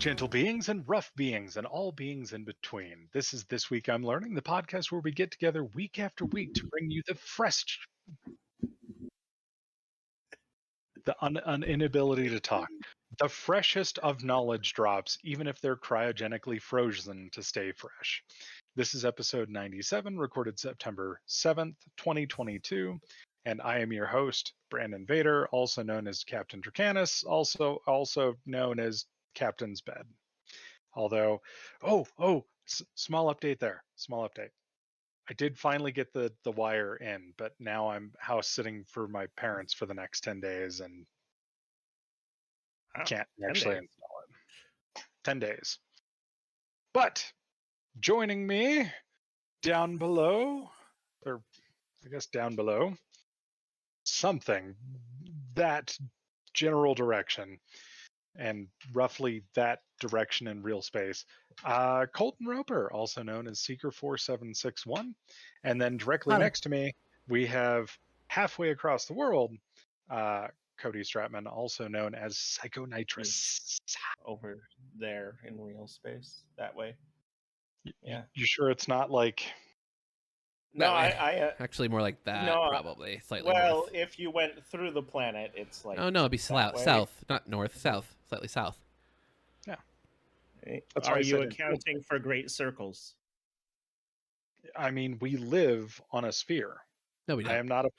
gentle beings and rough beings and all beings in between. This is This Week I'm Learning, the podcast where we get together week after week to bring you the fresh, an inability to talk, the freshest of knowledge drops, even if they're cryogenically frozen to stay fresh. This is episode 97, recorded September 7th, 2022, and I am your host, Brandon Vader, also known as Captain Dracanis, also known as Captain's Bed. Although, small update there. Small update. I did finally get the wire in, but now I'm house sitting for my parents for the next 10 days and can't actually install it. 10 days. But joining me down below, or I guess down below, something that general direction and roughly that direction in real space. Colton Roper, also known as Seeker 4761. And then directly next to me, we have halfway across the world, Cody Stratman, also known as Psychonitrous. Over there in real space, that way. Yeah. You sure it's not like... No, I actually more like that, no, probably. Slightly well, north. if you went through the planet, it's like... Oh, no, it'd be south, not north, south, slightly south. Yeah. That's Are you accounting for great circles? I mean, we live on a sphere. No, we don't. I am not a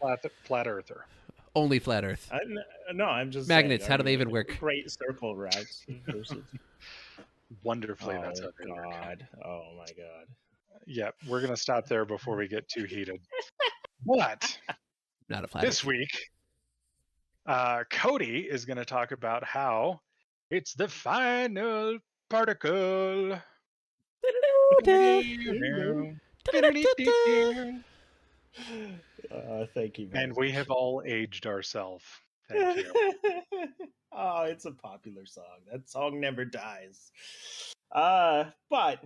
flat earther. Only flat Earth. No, I'm just magnets. Saying, how do they even work? Great circle routes. Wonderfully, oh, that's how they work. Oh my God. Yeah, we're gonna stop there before we get too heated. But not a flat this week, Cody is going to talk about how it's the final particle. Thank you. And we have all aged ourselves. Thank you. Oh, it's a popular song. That song never dies. But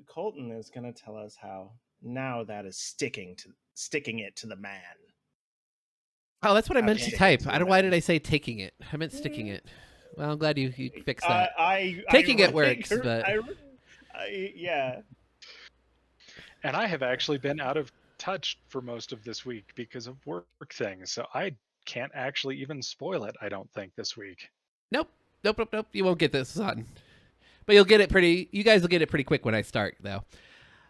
Colton is going to tell us how now that is sticking it to the man. Oh, that's what I meant to type. Why did I say taking it? I meant sticking it. Well, I'm glad you fixed that. Taking it works, but yeah. And I have actually been out of touch for most of this week because of work things, so I can't actually even spoil it, I don't think, this week. Nope. You won't get this on. But you guys will get it pretty quick when I start, though.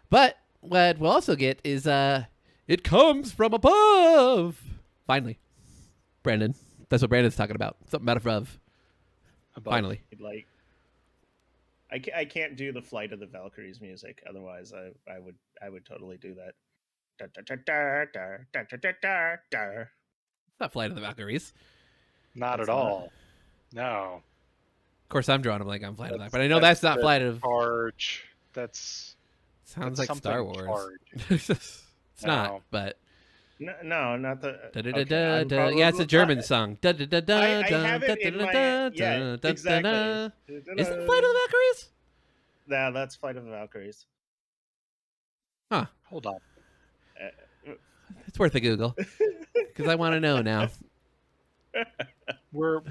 But what we'll also get is, it comes from above. Finally. Brandon. That's what Brandon's talking about. Something about above. Finally. Like, I can't do the Flight of the Valkyries music. Otherwise, I would totally do that. Not Flight of the Valkyries. Not at all. No. Of course, I'm drawing them like I'm Flight of the Valkyries, but I know that's not Flight of... Charge. Sounds like Star Wars. It's not, but... No, not the... Yeah, it's a German song. I have it in my... Yeah, exactly. Isn't Flight of the Valkyries? Yeah, that's Flight of the Valkyries. Huh. Hold on. It's worth a Google. Because I want to know now. We're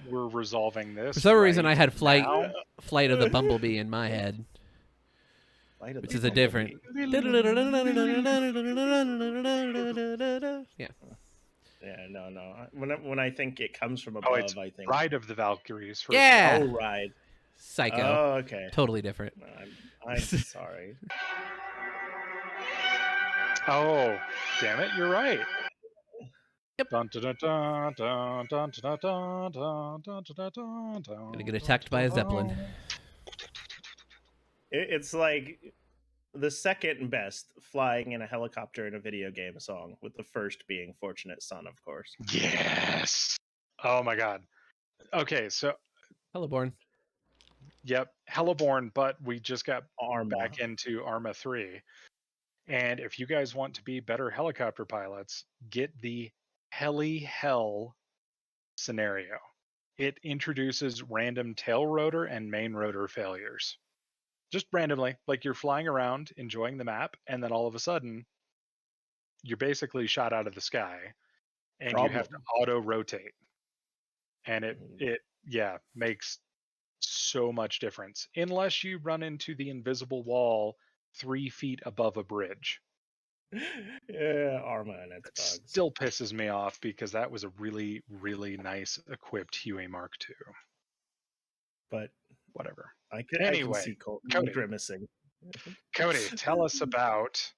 resolving this. For some reason, I had Flight of the Bumblebee in my head. Which is a different... Yeah. Yeah, no. When I think it comes from above, I think... Ride of the Valkyries. Yeah! Oh, Ride. Psycho. Oh, okay. Totally different. No, I'm sorry. Oh, damn it, you're right. Yep. Gonna get attacked by a Zeppelin. It's like the second best flying in a helicopter in a video game song, with the first being Fortunate Son, of course. Yes. Oh my God. Okay, so Helloborn. Yep, Helloborn, but we just got back into Arma 3. And if you guys want to be better helicopter pilots, get the Heli-Hell scenario. It introduces random tail rotor and main rotor failures. Just randomly, like you're flying around, enjoying the map, and then all of a sudden, you're basically shot out of the sky, and you have to auto-rotate. And it yeah, makes so much difference. Unless you run into the invisible wall 3 feet above a bridge. Yeah, Arma and its It bugs. still pisses me off because that was a really, really nice equipped Huey Mark II. But Whatever. I can Anyway, see Colton Cody. grimacing. Cody, tell us about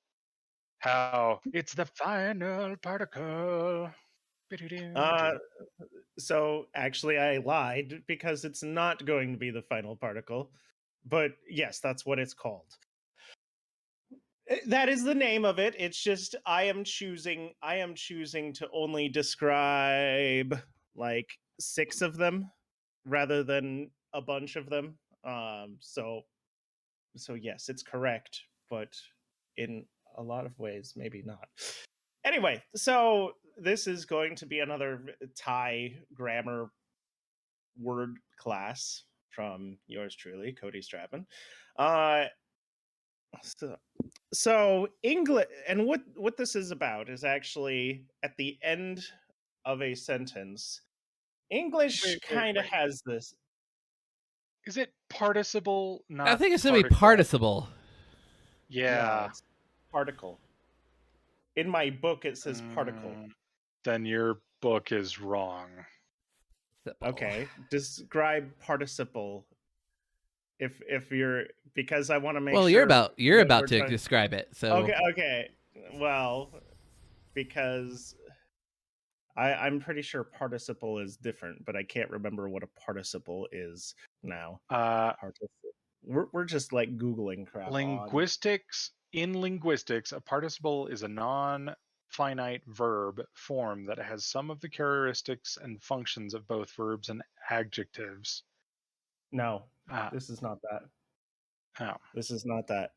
how it's the final particle. So actually I lied because it's not going to be the final particle. But yes, that's what it's called. That is the name of it. It's just I am choosing to only describe like 6 of them rather than a bunch of them. So yes, it's correct, but in a lot of ways maybe not. Anyway, so this is going to be another Thai grammar word class from yours truly, Cody Stratman. So English, and what this is about is actually at the end of a sentence. English kind of Wait. has this. Is it participle, not I think it's going to be particle? participle. No, Yeah. it's particle. In my book, it says particle. Then your book is wrong. Okay, describe participle. If you're, because I want to make Well, sure. you're what about we're to trying- describe it. So Okay. Well, because I'm pretty sure participle is different, but I can't remember what a participle is now. We're just like Googling crap. In linguistics, a participle is a non-finite verb form that has some of the characteristics and functions of both verbs and adjectives. No, this is not that. Oh. This is not that.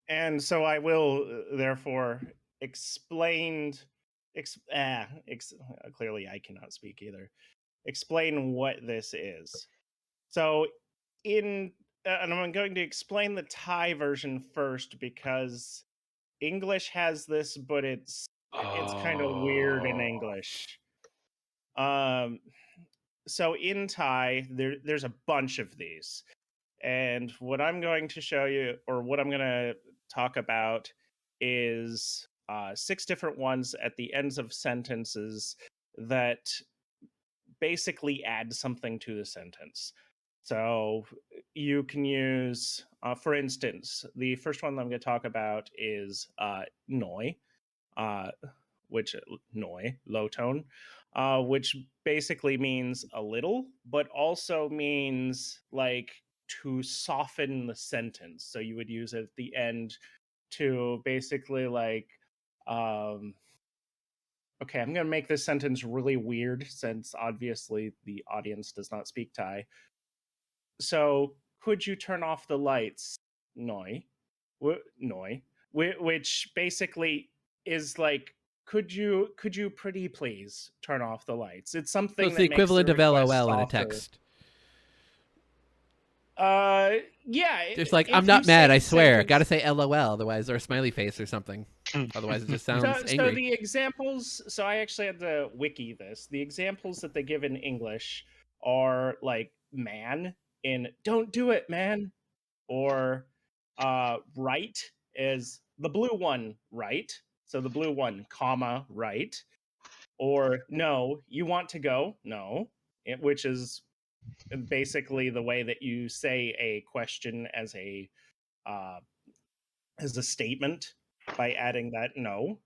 And so I will therefore explained. Clearly, I cannot speak either. Explain what this is. So, and I'm going to explain the Thai version first because English has this, but it's kind of weird in English. So in Thai, there's a bunch of these. And what I'm going to show you, or what I'm going to talk about, is 6 different ones at the ends of sentences that basically add something to the sentence. So you can use, for instance, the first one that I'm going to talk about is noi, which noi, low tone, which basically means a little, but also means like to soften the sentence. So you would use it at the end to basically like, okay, I'm going to make this sentence really weird since obviously the audience does not speak Thai. So could you turn off the lights? Noi. Noi. Which basically is like, could you pretty please turn off the lights? It's something so it's that the makes the equivalent of request LOL in a softer. text. Yeah. Just like, if I'm you not say mad, the I swear. sentence- Gotta say LOL, otherwise, or a smiley face or something. Otherwise, it just sounds angry. So the examples, so I actually had to wiki this. The examples that they give in English are like man in "Don't do it, man," or right is the blue one, right? So the blue one, comma, right, or no, you want to go, no, which is basically the way that you say a question as a statement by adding that no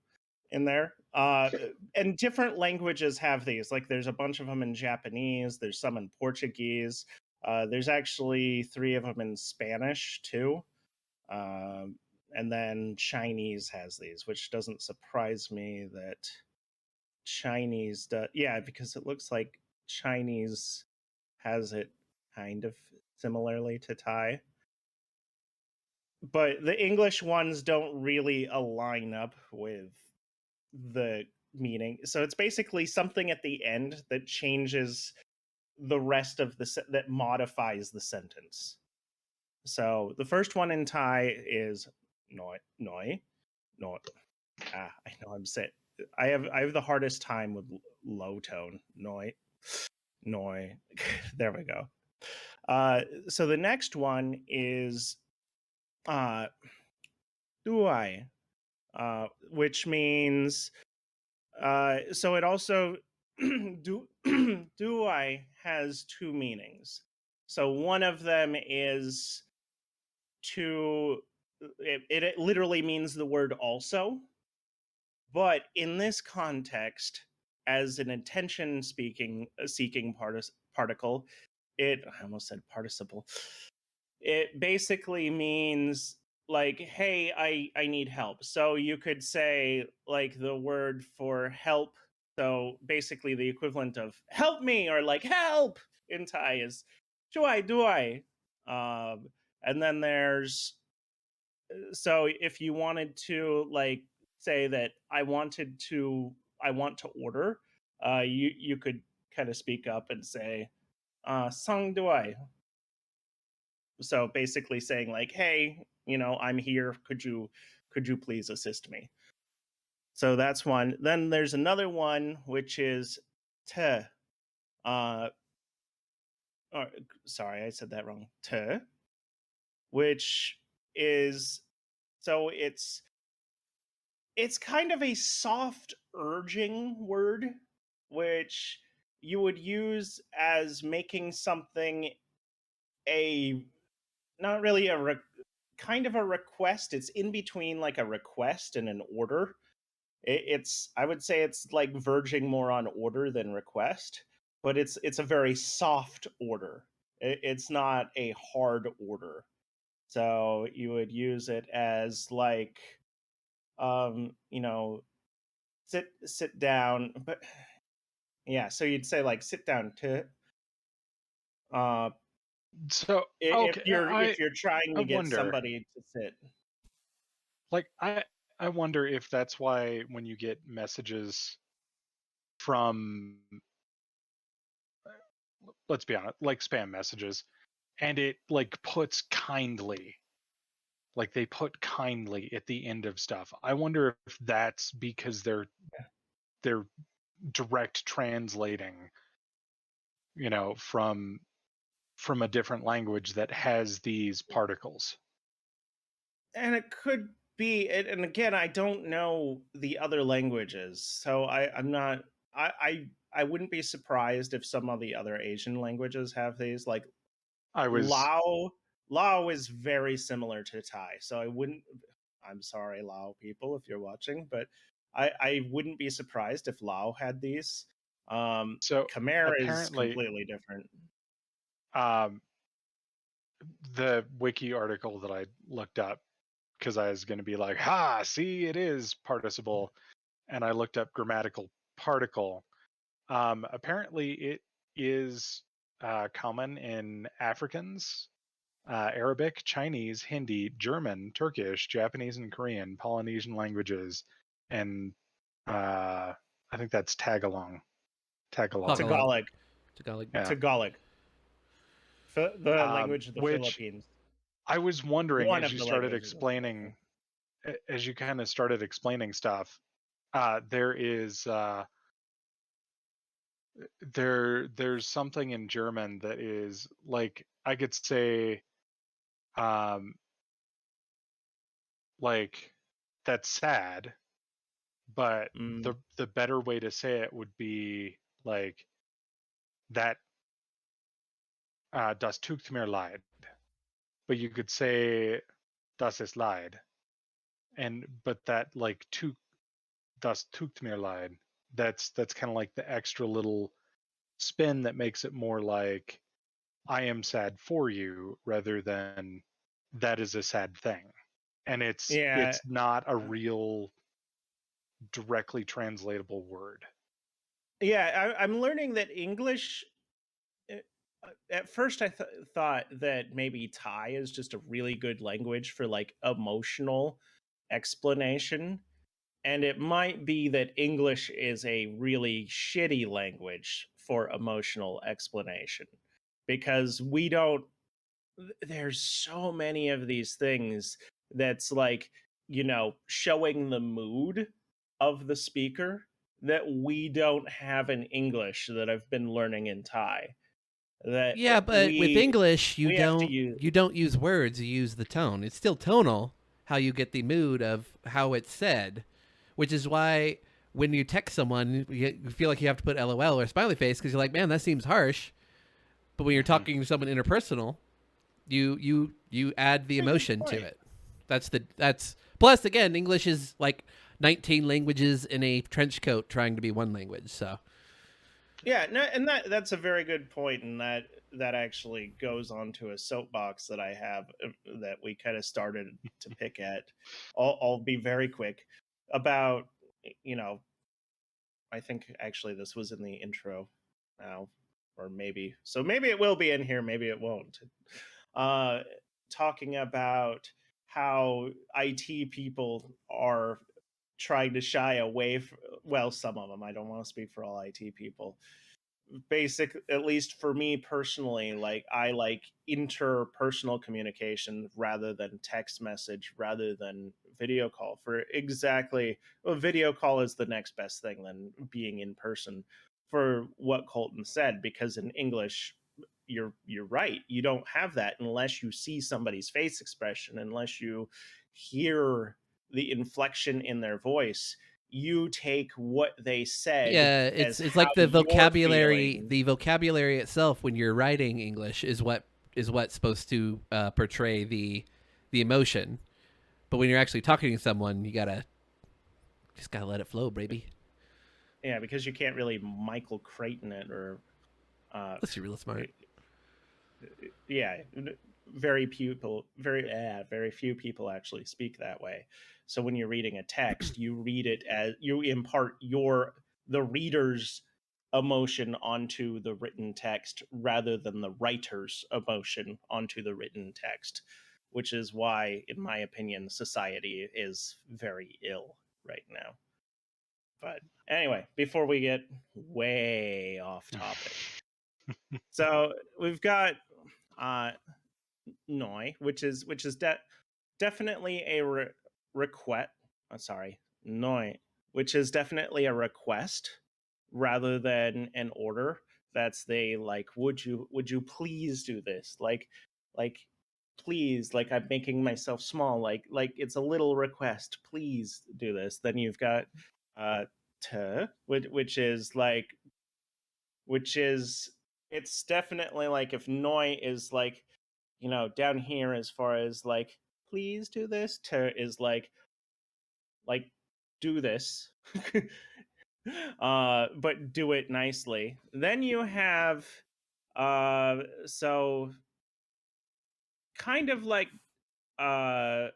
in there. And different languages have these. Like there's a bunch of them in Japanese. There's some in Portuguese. There's actually 3 of them in Spanish too. And then Chinese has these, which doesn't surprise me that Chinese does. Yeah, because it looks like Chinese has it kind of similarly to Thai. But the English ones don't really align up with the meaning. So it's basically something at the end that changes the rest of that modifies the sentence. So the first one in Thai is noi. I know I'm set. I have the hardest time with low tone. Noi. Noi. There we go. So the next one is Duai, which means so it also Duai has two meanings. So one of them is to it literally means the word also, but in this context, as an attention seeking particle, I almost said participle. It basically means like, hey, I need help. So you could say like the word for help. So basically the equivalent of help me or like help in Thai is Chuai Duai. And then there's, so if you wanted to like say that I want to order, you could kind of speak up and say Sang Duai. So basically saying like, hey, I'm here, could you please assist me? So that's one. Then there's another one which is te. Sorry, I said that wrong. Te, which is, so it's kind of a soft urging word, which you would use as making something not really kind of a request. It's in between like a request and an order. I would say it's like verging more on order than request, but it's a very soft order. It's not a hard order. So you would use it as like, sit down, but yeah, so you'd say like sit down to So if okay, you're trying I to get wonder, somebody to sit. like I wonder if that's why when you get messages from, let's be honest, like spam messages, and it like puts kindly, like they put kindly at the end of stuff. I wonder if that's because they're direct translating, from a different language that has these particles. And it could be it, and again, I don't know the other languages, so I'm not. I wouldn't be surprised if some of the other Asian languages have these. Like I was Lao is very similar to Thai, so I wouldn't. I'm sorry, Lao people, if you're watching, but I wouldn't be surprised if Lao had these. so Khmer is apparently, completely different. um, the wiki article that I looked up, because I was going to be like, ha, see, it is participle, and I looked up grammatical particle. Apparently, it is common in Afrikaans, Arabic, Chinese, Hindi, German, Turkish, Japanese, and Korean, Polynesian languages, and I think that's Tagalog. Tagalog. Yeah. Tagalog. The language of the Which Philippines. I was wondering One as of you the started languages of the Philippines. explaining, as you kind of started explaining stuff, there is there's something in German that is like, I could say, um, like, that's sad, but the better way to say it would be like that, das tut mir leid, but you could say das ist leid, but that like das tut mir leid, that's kind of like the extra little spin that makes it more like I am sad for you rather than that is a sad thing. And it's not a real directly translatable word. Yeah, I'm learning that English. At first, I thought that maybe Thai is just a really good language for like emotional explanation, and it might be that English is a really shitty language for emotional explanation because we don't. There's so many of these things that's like, showing the mood of the speaker. that we don't have in English that I've been learning in Thai. That Yeah, but with English, we have to use. you don't use words, you use the tone. It's still tonal how you get the mood of how it's said, which is why when you text someone, you feel like you have to put LOL or smiley face because you're like, man, that seems harsh. But when you're talking to someone interpersonal, you add the emotion to it. That's plus again, English is like 19 languages in a trench coat trying to be one language. So Yeah, no, and that's a very good point, and that actually goes on to a soapbox that I have that we kind of started to pick at. I'll be very quick about, you know, I think actually this was in the intro now, or maybe it will be in here, maybe it won't. Uh, Talking about how IT people are trying to shy away from, well, some of them. I don't want to speak for all IT people. Basic, at least for me personally, like I like interpersonal communication rather than text message, rather than video call. For exactly, well, video call is the next best thing than being in person, for what Colton said, because in English you're right, you don't have that unless you see somebody's face expression, unless you hear the inflection in their voice. You take what they said yeah, as it's how like you're feeling. the vocabulary itself when you're writing English is what's supposed to portray the emotion. But when you're actually talking to someone, you just gotta let it flow, baby. Yeah, because you can't really Michael Crichton it, or Unless you're real smart. yeah, very few people actually speak that way. So when you're reading a text, you read it as you impart the reader's emotion onto the written text rather than the writer's emotion onto the written text, which is why, in my opinion, society is very ill right now. But anyway, before we get way off topic, so we've got uh Noi, which is definitely a request. Sorry, Noi, which is definitely a request rather than an order. That's they like, would you please do this? Like please, like I'm making myself small. Like it's a little request. Please do this. Then you've got uh to, which is it's definitely like if Noi is like, down here as far as like please do this, to is like do this. But do it nicely. Then you have so kind of like uh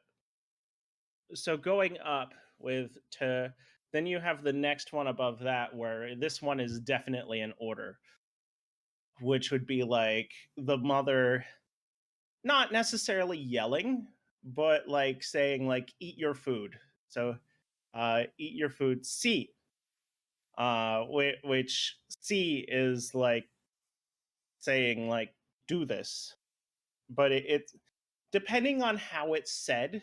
so going up with to, then you have the next one above that, where this one is definitely an order, which would be like the mother not necessarily yelling, but like saying like eat your food. So eat your food. See, which see is like saying like do this, but it's depending on how it's said,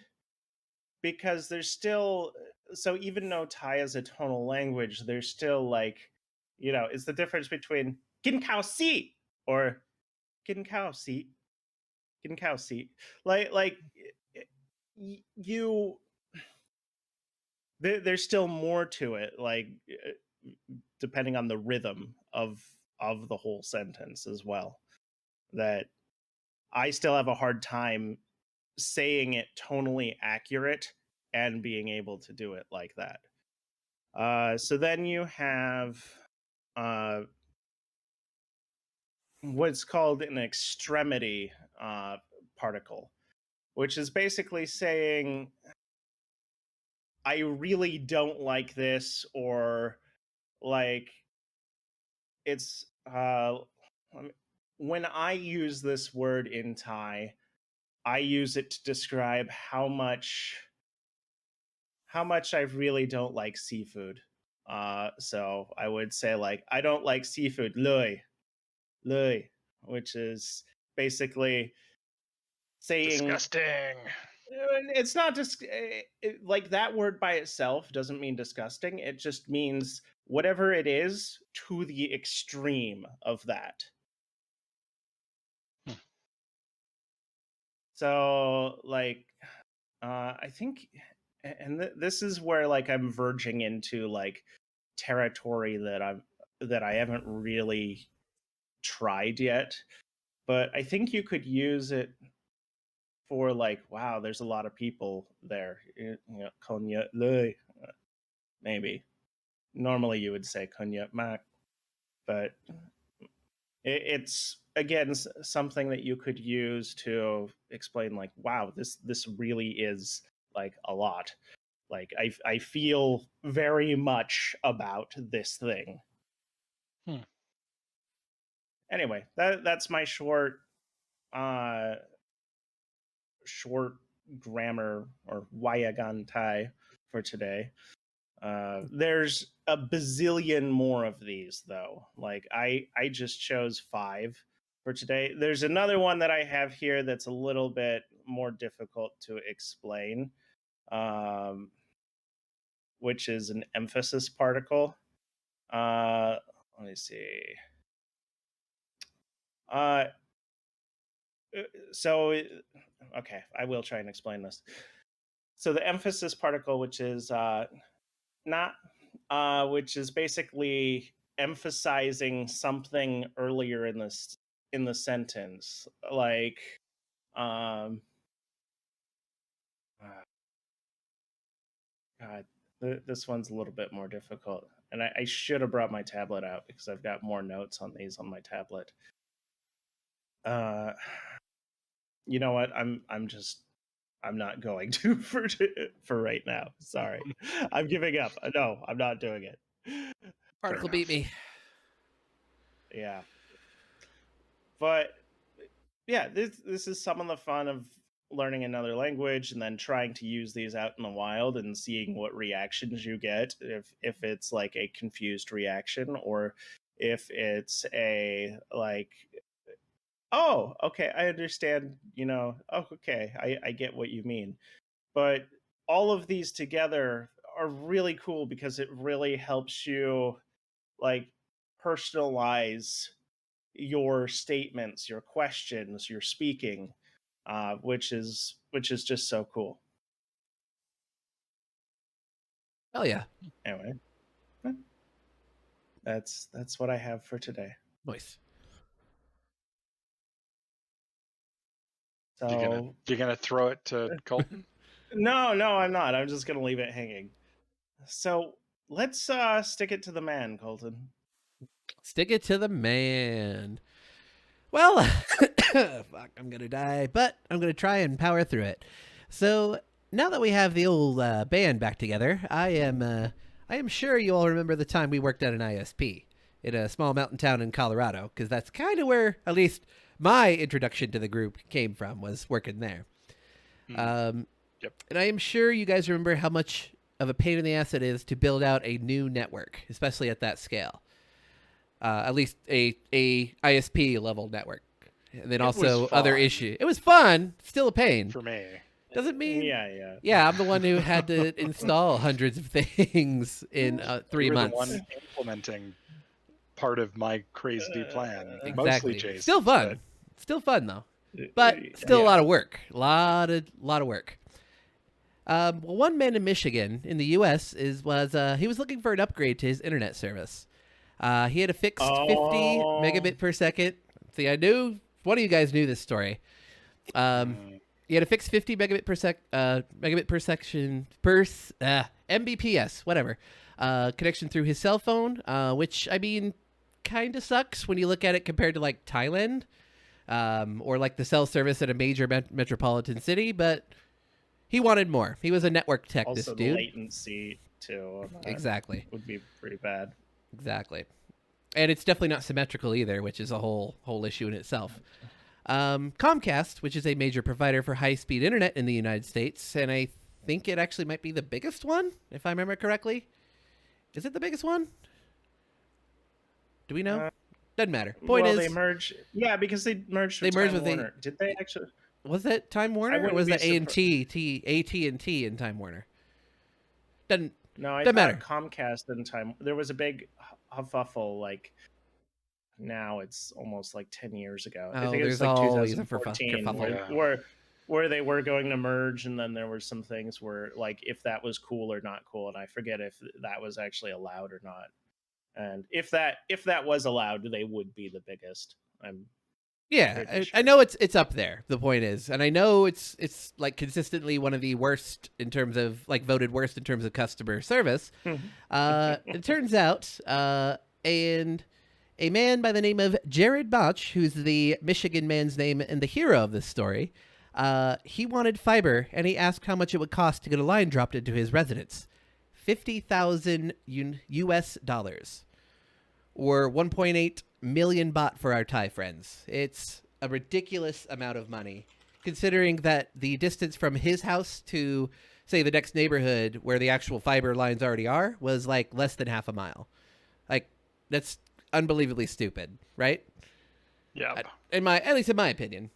because there's still, so even though Thai is a tonal language, there's still like, it's the difference between gin cow si or gin cow si, gin cow si, like you there's still more to it, like depending on the rhythm of the whole sentence as well, that I still have a hard time saying it tonally accurate and being able to do it like that. So then you have uh, what's called an extremity particle, which is basically saying I really don't like this, or like it's when I use this word in Thai, I use it to describe how much I really don't like seafood. So I would say like I don't like seafood, lui, which is basically saying Disgusting. it's not just like that word by itself doesn't mean disgusting. It just means whatever it is to the extreme of that. So like I think, and this is where like I'm verging into like territory that I haven't really tried yet, but I think you could use it for like, wow, there's a lot of people there. Cognac, maybe. Normally you would say cognac mac, but it's again something that you could use to explain like, wow, this really is like a lot. Like I feel very much about this thing. Anyway, that's my short grammar or wayagantai for today. There's a bazillion more of these though. Like I just chose 5 for today. There's another one that I have here that's a little bit more difficult to explain, which is an emphasis particle. Let me see. So okay, I will try and explain this. So the emphasis particle, which is not which is basically emphasizing something earlier in the sentence, like God, this one's a little bit more difficult, and I should have brought my tablet out because I've got more notes on these on my tablet. You know what? I'm not going to for right now. Sorry, I'm giving up. No, I'm not doing it. Particle beat me. Yeah, but yeah, this is some of the fun of learning another language and then trying to use these out in the wild and seeing what reactions you get, if it's like a confused reaction or if it's a like, oh, okay, I understand, oh, okay, I get what you mean. But all of these together are really cool because it really helps you like personalize your statements, your questions, your speaking, which is just so cool. Hell yeah! Anyway, that's what I have for today. Nice. So you're gonna throw it to Colton? No, I'm not. I'm just gonna leave it hanging. So let's stick it to the man, Colton. Stick it to the man. Well, fuck, I'm gonna die, but I'm gonna try and power through it. So now that we have the old band back together, I am sure you all remember the time we worked at an ISP in a small mountain town in Colorado, because that's kind of where at least my introduction to the group came from, was working there. Yep. And I am sure you guys remember how much of a pain in the ass it is to build out a new network, especially at that scale. At least a ISP level network, and then also other issues. It was fun, still a pain for me. Doesn't mean yeah. I'm the one who had to install hundreds of things in 3 months. The one implementing part of my crazy plan. Exactly. Mostly Jason. Still fun. Still fun though, but still a lot of work. A lot of work. Well, one man in Michigan in the U.S. he was looking for an upgrade to his internet service. He had a fixed 50 megabit per second. See, I knew one of you guys knew this story. He had a fixed 50 megabit per section Mbps, whatever, connection through his cell phone, which I mean, kind of sucks when you look at it compared to like Thailand, or like the cell service at a major metropolitan city. But he wanted more. He was a network tech. Also, this dude. The latency too. Exactly. Would be pretty bad. Exactly. And it's definitely not symmetrical either, which is a whole issue in itself. Comcast, which is a major provider for high-speed internet in the United States, and I think it actually might be the biggest one, if I remember correctly. Is it the biggest one? Do we know? Doesn't matter. Point is, they merged. Yeah, because they merged with Time Warner. Did they actually? Was that Time Warner, or was that AT&T and Time Warner? Doesn't No, I Doesn't thought matter. Comcast in time. There was a big huffle. Like now, it's almost like 10 years ago. I Oh, think it was there's like always a 2014, kerfuffle. Yeah. where they were going to merge, and then there were some things where like if that was cool or not cool, and I forget if that was actually allowed or not. And if that was allowed, they would be the biggest. I'm Yeah, pretty I sure. know it's up there. The point is, and I know it's like consistently one of the worst in terms of like voted worst in terms of customer service. It turns out, and a man by the name of Jared Botch, who's the Michigan man's name and the hero of this story, he wanted fiber, and he asked how much it would cost to get a line dropped into his residence. $50,000 US dollars, or 1.8 million baht for our Thai friends. It's a ridiculous amount of money, considering that the distance from his house to, say, the next neighborhood where the actual fiber lines already are was like less than half a mile. Like, that's unbelievably stupid, right? Yeah. At least in my opinion.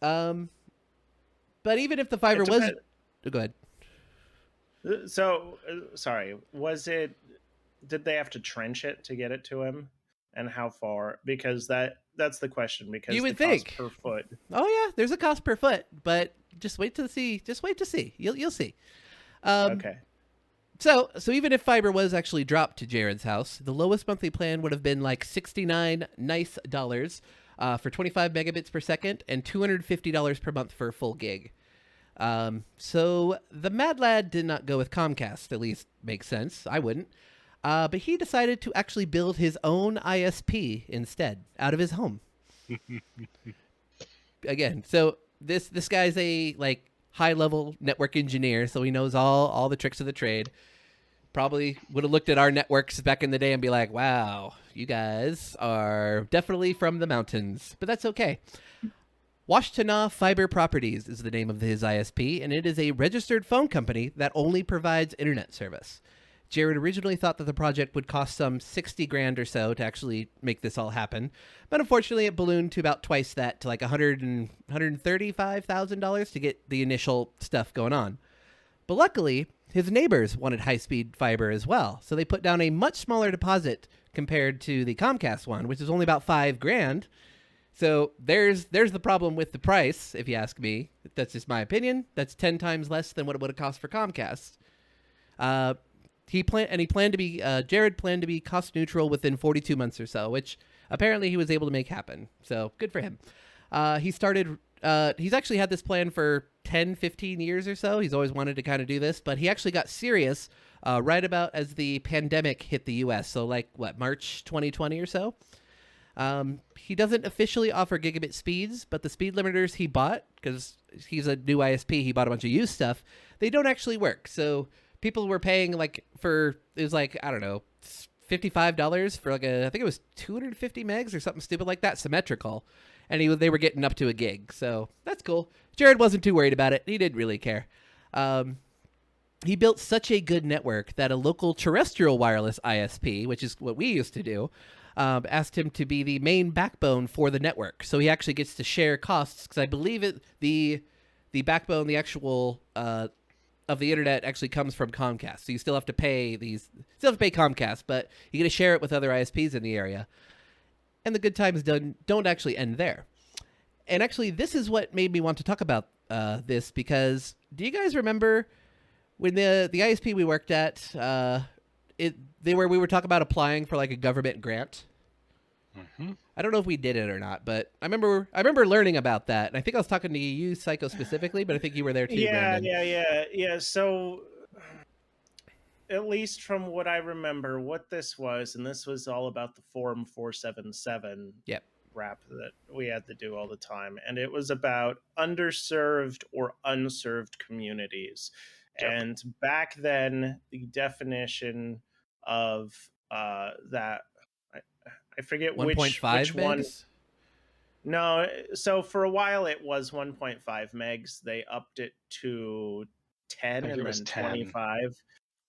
But even if the fiber was, go ahead. So, sorry, did they have to trench it to get it to him? And how far? Because that's the question, because You would the cost think. per foot. Oh yeah, there's a cost per foot, but just wait to see. Just wait to see. You'll see. Okay. So even if fiber was actually dropped to Jared's house, the lowest monthly plan would have been like $69 nice dollars for 25 megabits per second and $250 per month for a full gig. So the mad lad did not go with Comcast. At least makes sense. I wouldn't. But he decided to actually build his own ISP instead, out of his home. Again, so this guy's a like high level network engineer, so he knows all the tricks of the trade. Probably would have looked at our networks back in the day and be like, "Wow, you guys are definitely from the mountains," but that's okay. Washtenaw Fiber Properties is the name of his ISP, and it is a registered phone company that only provides internet service. Jared originally thought that the project would cost some 60 grand or so to actually make this all happen, but unfortunately it ballooned to about twice that, to like $135,000 to get the initial stuff going on. But luckily, his neighbors wanted high-speed fiber as well, so they put down a much smaller deposit compared to the Comcast one, which is only about 5 grand. So there's the problem with the price, if you ask me. That's just my opinion. That's 10 times less than what it would have cost for Comcast. Jared planned to be cost neutral within 42 months or so, which apparently he was able to make happen. So good for him. He's actually had this plan for 10, 15 years or so. He's always wanted to kind of do this, but he actually got serious right about as the pandemic hit the US. So like March 2020 or so. He doesn't officially offer gigabit speeds, but the speed limiters he bought, because he's a new ISP, he bought a bunch of used stuff, they don't actually work. So people were paying $55 for like I think it was 250 megs or something stupid like that, symmetrical. And they were getting up to a gig. So that's cool. Jared wasn't too worried about it. He didn't really care. He built such a good network that a local terrestrial wireless ISP, which is what we used to do, asked him to be the main backbone for the network. So he actually gets to share costs, because I believe the backbone, the actual of the internet actually comes from Comcast. So you still have to pay Comcast, but you get to share it with other ISPs in the area. And the good times don't actually end there. And actually, this is what made me want to talk about this, because do you guys remember when the ISP we worked at, we were talking about applying for like a government grant? Mm-hmm. I don't know if we did it or not, but I remember learning about that. And I think I was talking to you, Psycho, specifically, but I think you were there too, Brandon. Yeah. So at least from what I remember, what this was, and this was all about the Form 477 rap that we had to do all the time. And it was about underserved or unserved communities. Yep. And back then, the definition of that, I forget 1.5 which one. megs? No, so for a while it was 1.5 megs. They upped it to 10 and then 25.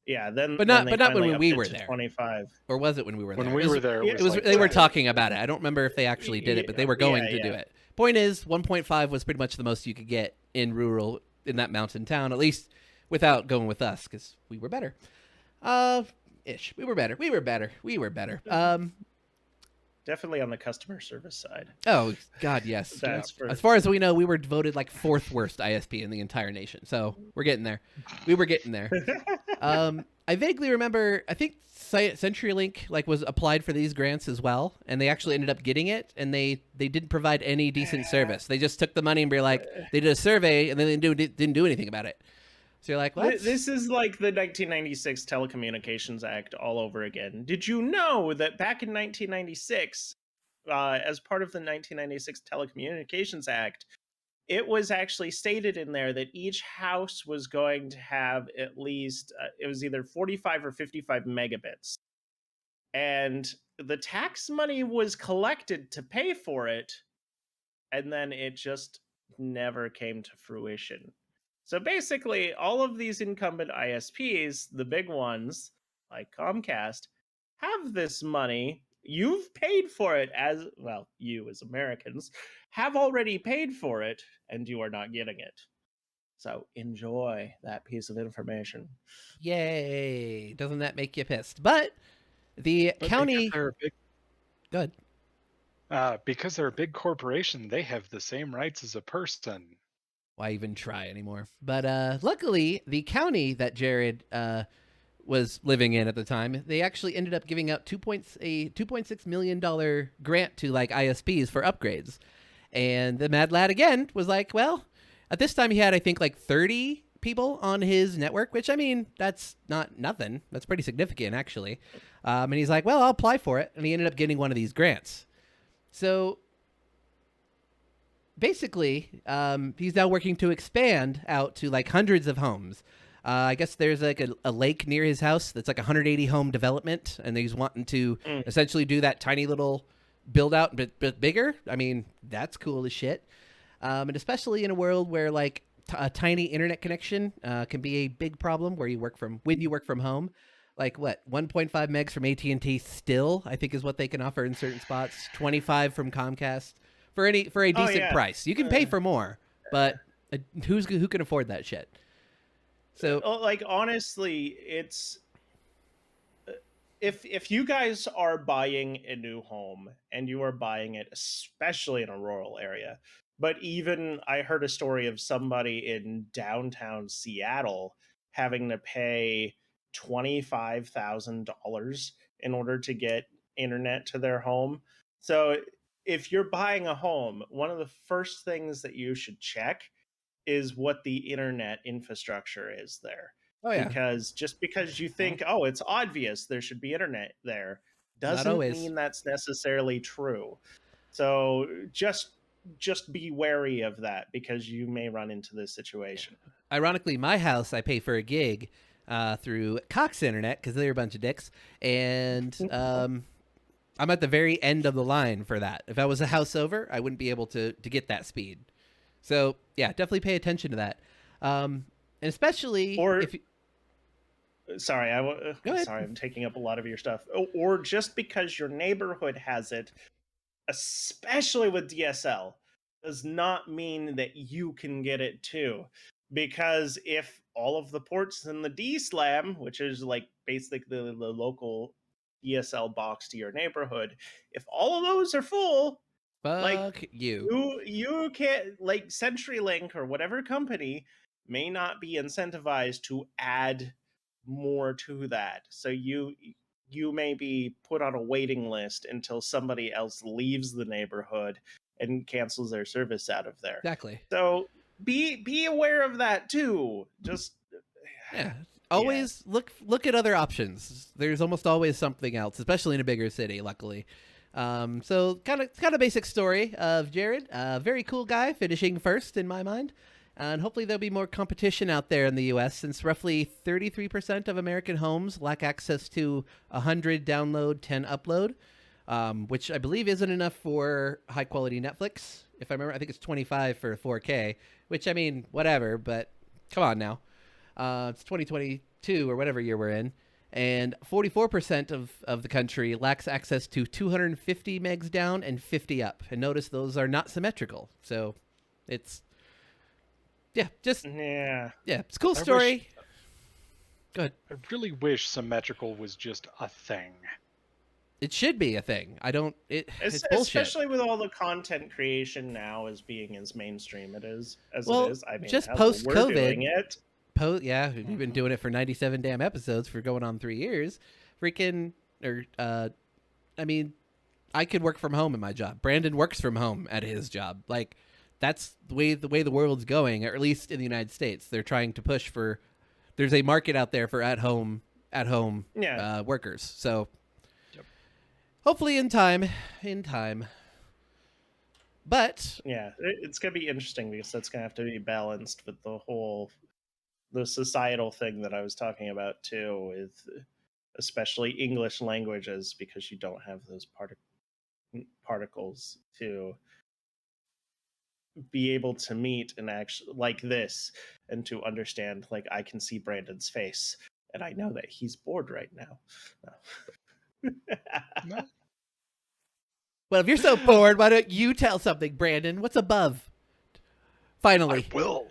Yeah, but not when we were there. 25. Or was it when we were there? When we were there, it was they were talking about it. I don't remember if they actually did it, but they were going to do it. Point is, 1.5 was pretty much the most you could get in that mountain town, at least without going with us because we were better. Ish. We were better. We were better. We were better. Definitely on the customer service side. Oh God, yes. That's for As far as we know, we were voted like 4th worst ISP in the entire nation. So we're getting there. We were getting there. I vaguely remember. I think CenturyLink like was applied for these grants as well, and they actually ended up getting it. And they didn't provide any decent service. They just took the money and were like, they did a survey and then they didn't do anything about it. So you're like, what? This is like the 1996 Telecommunications Act all over again. Did you know that back in 1996, as part of the 1996 Telecommunications Act, it was actually stated in there that each house was going to have at least, it was either 45 or 55 megabits. And the tax money was collected to pay for it, and then it just never came to fruition. So basically, all of these incumbent ISPs, the big ones like Comcast, have this money. You've paid for it as well, you as Americans have already paid for it, and you are not getting it. So enjoy that piece of information. Yay. Doesn't that make you pissed? But the county. Good. Because they're a big corporation, they have the same rights as a person. Why even try anymore? But luckily, the county that Jared was living in at the time, they actually ended up giving out $2.6 million grant to like ISPs for upgrades. And the mad lad again was like, well, at this time he had, I think, like 30 people on his network, which, I mean, that's not nothing. That's pretty significant, actually. And he's like, well, I'll apply for it. And he ended up getting one of these grants. So basically, he's now working to expand out to like hundreds of homes. I guess there's like a lake near his house that's like 180 home development, and he's wanting to essentially do that tiny little build out but bigger. I mean, that's cool as shit. And especially in a world where like a tiny internet connection can be a big problem when you work from home. Like what, 1.5 megs from AT&T still, I think, is what they can offer in certain spots. 25 from Comcast for a decent price. You can pay for more, but who can afford that shit? So, like, honestly, it's if you guys are buying a new home and you are buying it, especially in a rural area, but even I heard a story of somebody in downtown Seattle having to pay $25,000 in order to get internet to their home. So if you're buying a home, one of the first things that you should check is what the internet infrastructure is there. Oh, yeah. Because just because you think, oh, it's obvious there should be internet there, doesn't mean that's necessarily true. So just be wary of that, because you may run into this situation. Ironically, my house, I pay for a gig through Cox Internet because they're a bunch of dicks, and I'm at the very end of the line for that. If I was a house over, I wouldn't be able to get that speed. So yeah, definitely pay attention to that, and especially if. Sorry, I'm taking up a lot of your stuff. Or just because your neighborhood has it, especially with DSL, does not mean that you can get it too. Because if all of the ports in the D-SLAM, which is like basically the local DSL box to your neighborhood, if all of those are full, fuck you can't, like, CenturyLink or whatever company may not be incentivized to add more to that. So you may be put on a waiting list until somebody else leaves the neighborhood and cancels their service out of there. Exactly. So be aware of that too. Just always look at other options. There's almost always something else, especially in a bigger city, luckily. So kind of basic story of Jared. Very cool guy, finishing first in my mind. And hopefully there'll be more competition out there in the U.S. since roughly 33% of American homes lack access to 100 download, 10 upload, which I believe isn't enough for high-quality Netflix. If I remember, I think it's 25 for 4K, which, I mean, whatever, but come on now. It's 2022 or whatever year we're in. And 44% of the country lacks access to 250 megs down and 50 up. And notice those are not symmetrical. So it's... it's a cool story. Good. I really wish symmetrical was just a thing. It should be a thing. I don't. It's bullshit. Especially with all the content creation now as being as mainstream it is as Well, it is. I mean, just hell, post-COVID, we're doing it. Yeah, we've been doing it for 97 damn episodes for going on 3 years. I mean, I could work from home in my job. Brandon works from home at his job. Like, that's the way the world's going, or at least in the United States. They're trying to push for. There's a market out there for at home workers. So, Yep. hopefully in time. But Yeah, it's gonna be interesting because that's gonna have to be balanced with the societal thing that I was talking about too, with especially English languages, because you don't have those particles to be able to meet and actually like this and to understand. Like, I can see Brandon's face and I know that he's bored right now. No. well, if you're so bored, why don't you tell something, Brandon? What's above? Finally, I will.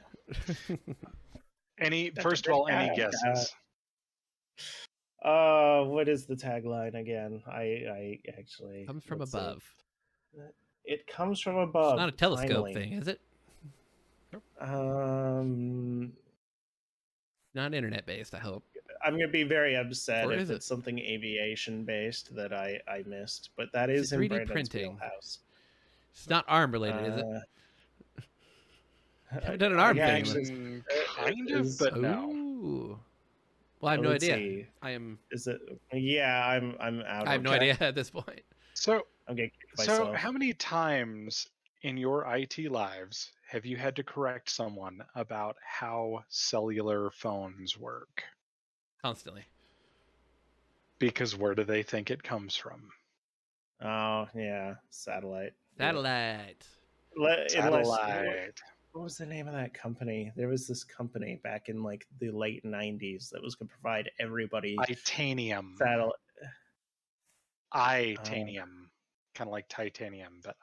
First of all, any guesses? What is the tagline again? I actually comes from let's see. above. It comes from above. It's not a telescope finally. thing, is it? Not internet based, I hope. I'm gonna be very upset Or if is it? it's something aviation based that I missed, but that is It's in 3D Brandon's printing. wheelhouse. It's not ARM related, is it? Haven't done an I ARM thing. actually- Kind of, but no. Ooh. Well, I have no Let's idea. see. I am. Is it? Yeah, I'm out. I have no okay? idea at this point. So, I'm gonna kick so myself. how many times in your IT lives have you had to correct someone about how cellular phones work? Constantly. Because where do they think it comes from? Oh yeah, satellite. Satellite. Satellite. What was the name of that company? There was this company back in like the late '90s that was going to provide everybody Titanium. satellite. Titanium. Kind of like titanium, but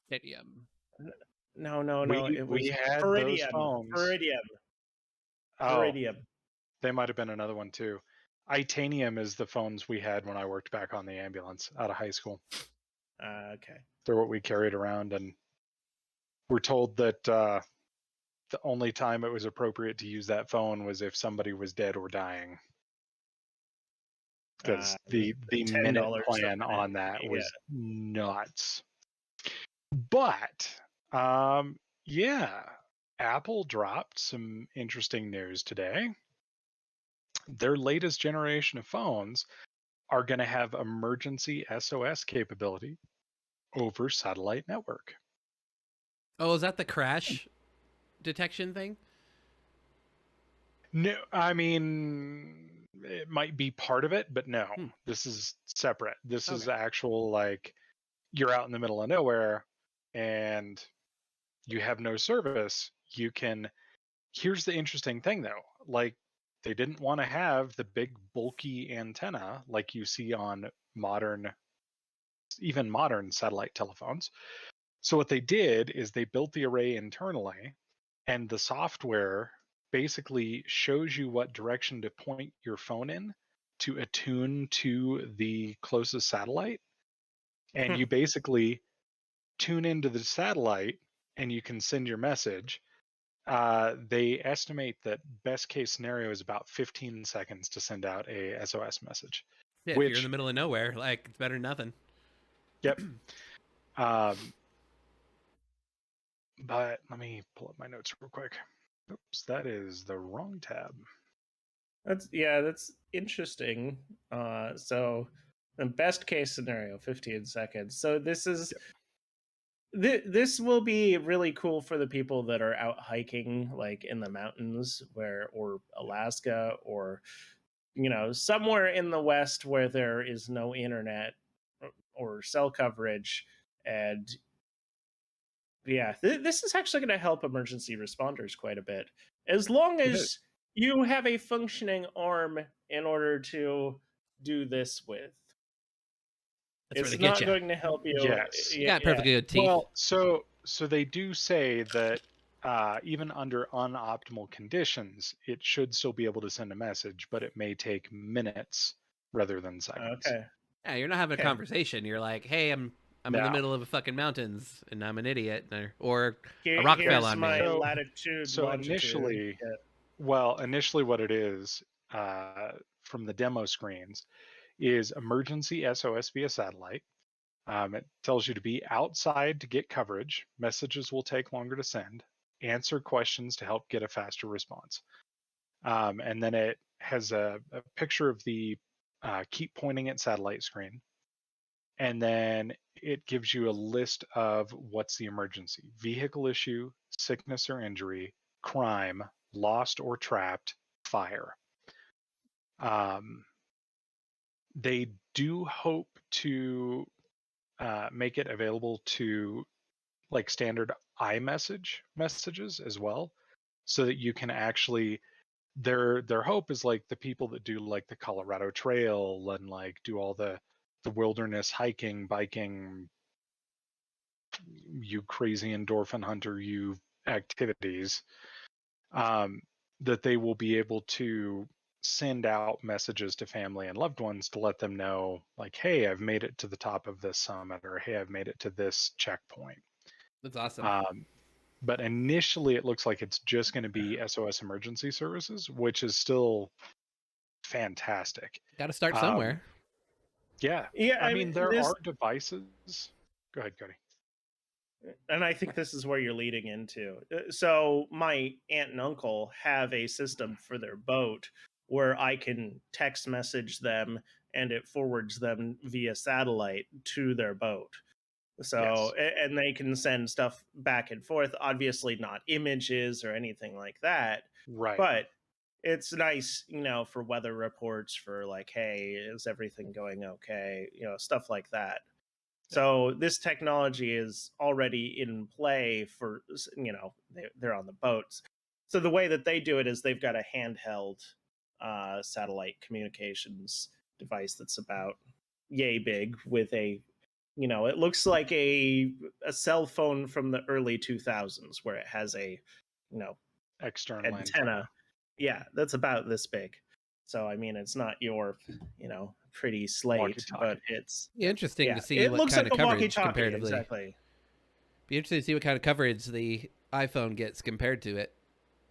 Stadium. No. It was we had those Iridium. phones. Iridium. Oh, Iridium. they might have been another one too. Titanium is the phones we had when I worked back on the ambulance out of high school. Okay. They're what we carried around, and we're told that the only time it was appropriate to use that phone was if somebody was dead or dying, because the minute $10 plan a on minute. that was nuts. But yeah, Apple dropped some interesting news today. Their latest generation of phones are going to have emergency SOS capability over satellite network. Oh, is that the crash detection thing? No, I mean, it might be part of it, but no, this is separate. This is actual, like, you're out in the middle of nowhere and you have no service. You can, here's the interesting thing though, like, they didn't want to have the big bulky antenna like you see on even modern satellite telephones. So what they did is they built the array internally, and the software basically shows you what direction to point your phone in to attune to the closest satellite. And you basically tune into the satellite and you can send your message. They estimate that best case scenario is about 15 seconds to send out a SOS message. Yeah, if you're in the middle of nowhere, like, it's better than nothing. Yep. But let me pull up my notes real quick. Oops, that is the wrong tab. That's interesting. So the best case scenario, 15 seconds. So this is this will be really cool for the people that are out hiking, like in the mountains or Alaska, or somewhere in the West where there is no internet or cell coverage. And yeah, this is actually going to help emergency responders quite a bit, as long as you have a functioning arm in order to do this with. It's not going to help you. Yes. You got perfectly good teeth. Well, so they do say that even under unoptimal conditions, it should still be able to send a message, but it may take minutes rather than seconds. Okay. Yeah, you're not having Okay. a conversation. You're like, hey, I'm in No. the middle of a fucking mountains and I'm an idiot, or a rock fell Here's on my me. latitude, So longitude. initially what it is from the demo screens is emergency SOS via satellite. It tells you to be outside to get coverage. Messages will take longer to send. Answer questions to help get a faster response. And then it has a picture of the keep pointing at satellite screen. And then it gives you a list of what's the emergency: vehicle issue, sickness or injury, crime, lost or trapped, fire. They do hope to make it available to like standard iMessage messages as well, so that you can actually their hope is like the people that do like the Colorado Trail and like do all the wilderness hiking, biking, you crazy endorphin hunter, you activities, that they will be able to send out messages to family and loved ones to let them know, like, hey, I've made it to the top of this summit, or hey, I've made it to this checkpoint. That's awesome. But initially, it looks like it's just going to be SOS emergency services, which is still fantastic. Got to start somewhere. Yeah. Yeah, I mean, there are devices. Go ahead, Cody. And I think this is where you're leading into. So my aunt and uncle have a system for their boat where I can text message them and it forwards them via satellite to their boat. So, and they can send stuff back and forth, obviously not images or anything like that. Right. But it's nice, for weather reports, for like, hey, is everything going okay? Stuff like that. So this technology is already in play for, they're on the boats. So the way that they do it is they've got a handheld satellite communications device that's about yay big with a, it looks like a cell phone from the early 2000s where it has a, external antenna. Yeah, that's about this big. So, I mean, it's not your, pretty slate, but it's interesting to see it what looks kind like of a coverage walkie-talkie, comparatively. exactly. Be interesting to see what kind of coverage the iPhone gets compared to it,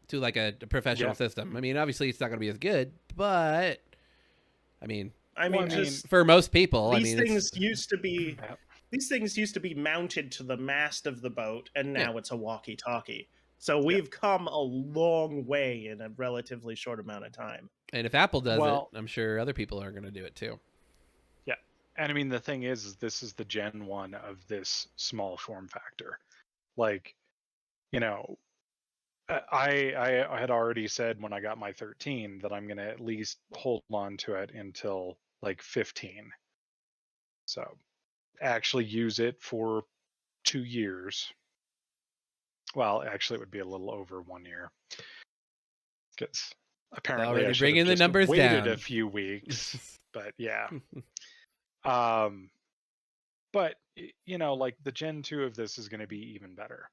to like a professional system. I mean, obviously it's not going to be as good, but I mean, just for most people, these things used to be mounted to the mast of the boat, and now it's a walkie-talkie. So we've come a long way in a relatively short amount of time. And if Apple does it, I'm sure other people are going to do it too. Yeah. And I mean, the thing is this is the Gen 1 of this small form factor. Like, I had already said when I got my 13 that I'm going to at least hold on to it until like 15. So actually use it for 2 years. Well, actually, it would be a little over 1 year, because apparently already I should bringing have the just numbers waited down a few weeks. But yeah. But like the Gen 2 of this is going to be even better,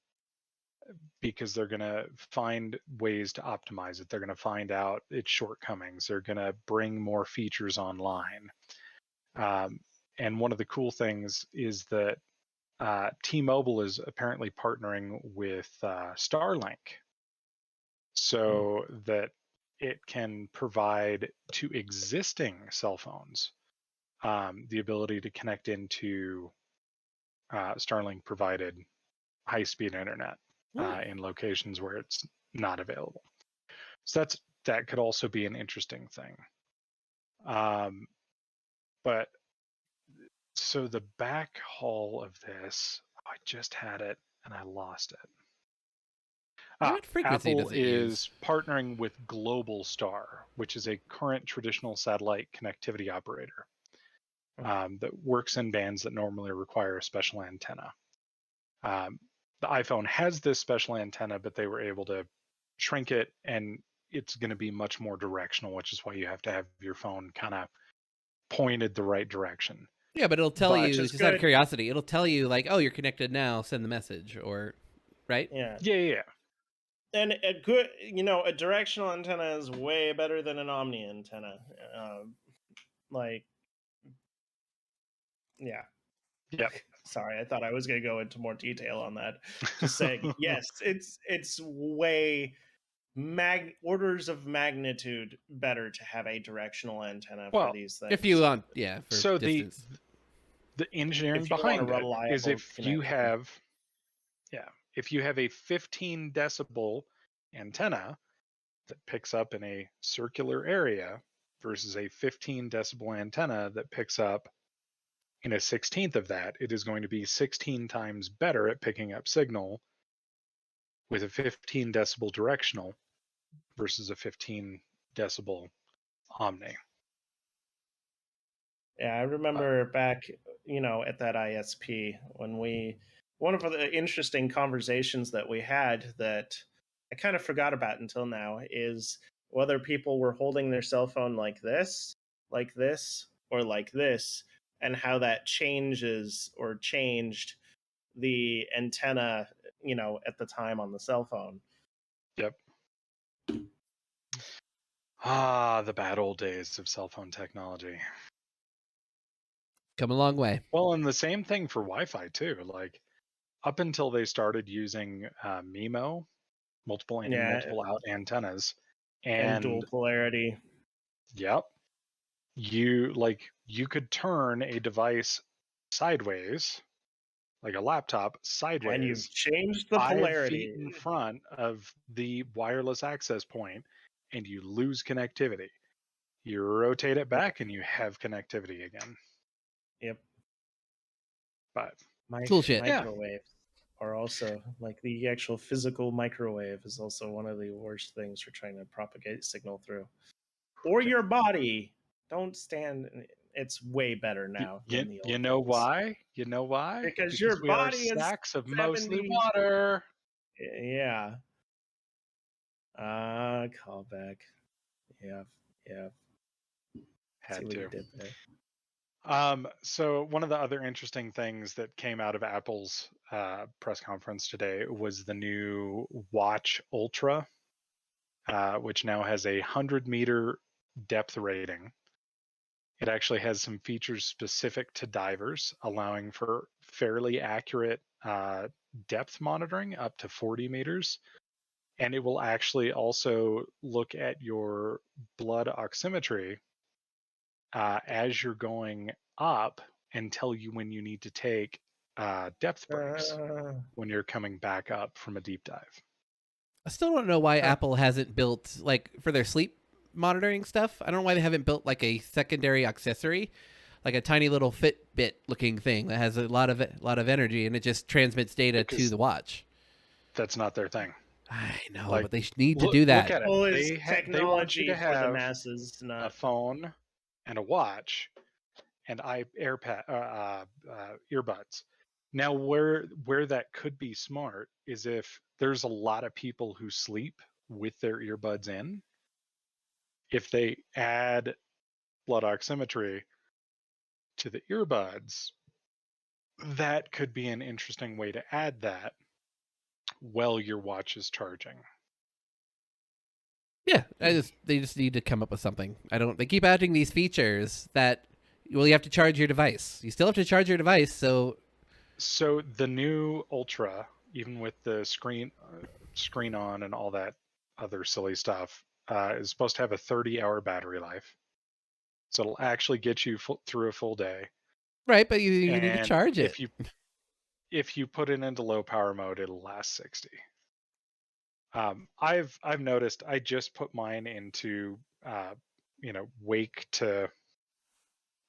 because they're going to find ways to optimize it. They're going to find out its shortcomings. They're going to bring more features online. And one of the cool things is that T-Mobile is apparently partnering with Starlink, so that it can provide to existing cell phones the ability to connect into Starlink provided high-speed internet in locations where it's not available. So that could also be an interesting thing. But so the back haul of this, I just had it and I lost it. What frequency Apple does it is use? partnering with Global Star, which is a current traditional satellite connectivity operator that works in bands that normally require a special antenna. The iPhone has this special antenna, but they were able to shrink it, and it's going to be much more directional, which is why you have to have your phone kind of pointed the right direction. Yeah, but it'll tell you, just out of curiosity, it'll tell you like, oh, you're connected now, send the message, or right? Yeah. Yeah. And a good, a directional antenna is way better than an omni antenna. Like, yeah. Yep. Sorry, I thought I was going to go into more detail on that. Just saying, yes, it's way orders of magnitude better to have a directional antenna for Well, these things. If you want, for So distance. the engineering If you want a behind it is reliable connection. if you have a 15 decibel antenna that picks up in a circular area versus a 15 decibel antenna that picks up in a 16th of that, it is going to be 16 times better at picking up signal with a 15 decibel directional versus a 15 decibel omni. Yeah, I remember back, at that ISP when one of the interesting conversations that we had that I kind of forgot about until now is whether people were holding their cell phone like this, or like this, and how that changes or changed the antenna, at the time on the cell phone. Yep. The bad old days of cell phone technology. Come a long way. Well, and the same thing for Wi-Fi too. Like up until they started using MIMO, multiple in, multiple out antennas, and dual and polarity. yep, you could turn a device sideways, like a laptop sideways, And you've changed the 5 polarity. feet in front of the wireless access point, and you lose connectivity. You rotate it back, and you have connectivity again. Yep. But Cool shit. Microwaves are also, like, the actual physical microwave is also one of the worst things for trying to propagate signal through. Or your body. Don't stand. It's way better now than the old you know days. why? You know why? Because your we are body is sacks of 70s. mostly water. Yeah. Callback. Yeah. Had See what to. you did there. So one of the other interesting things that came out of Apple's press conference today was the new Watch Ultra, which now has a 100-meter depth rating. It actually has some features specific to divers, allowing for fairly accurate depth monitoring up to 40 meters. And it will actually also look at your blood oximetry as you're going up and tell you when you need to take depth breaks when you're coming back up from a deep dive. I still don't know why Apple hasn't built, like, for their sleep monitoring stuff. I don't know why they haven't built like a secondary accessory, like a tiny little Fitbit looking thing that has a lot of energy and it just transmits data to the watch. That's not their thing. I know, but they need to do that. Look at it. They want you to have for the masses, not a phone and a watch and earbuds. Now, where that could be smart is if there's a lot of people who sleep with their earbuds in. If they add blood oximetry to the earbuds, that could be an interesting way to add that while your watch is charging. Yeah, they just need to come up with something. They keep adding these features that, well, you have to charge your device. You still have to charge your device, so the new Ultra, even with the screen on and all that other silly stuff, is supposed to have a 30-hour battery life. So it'll actually get you through a full day. Right, but you need to charge it. If you put it into low power mode, it'll last 60. I've noticed I just put mine into wake to.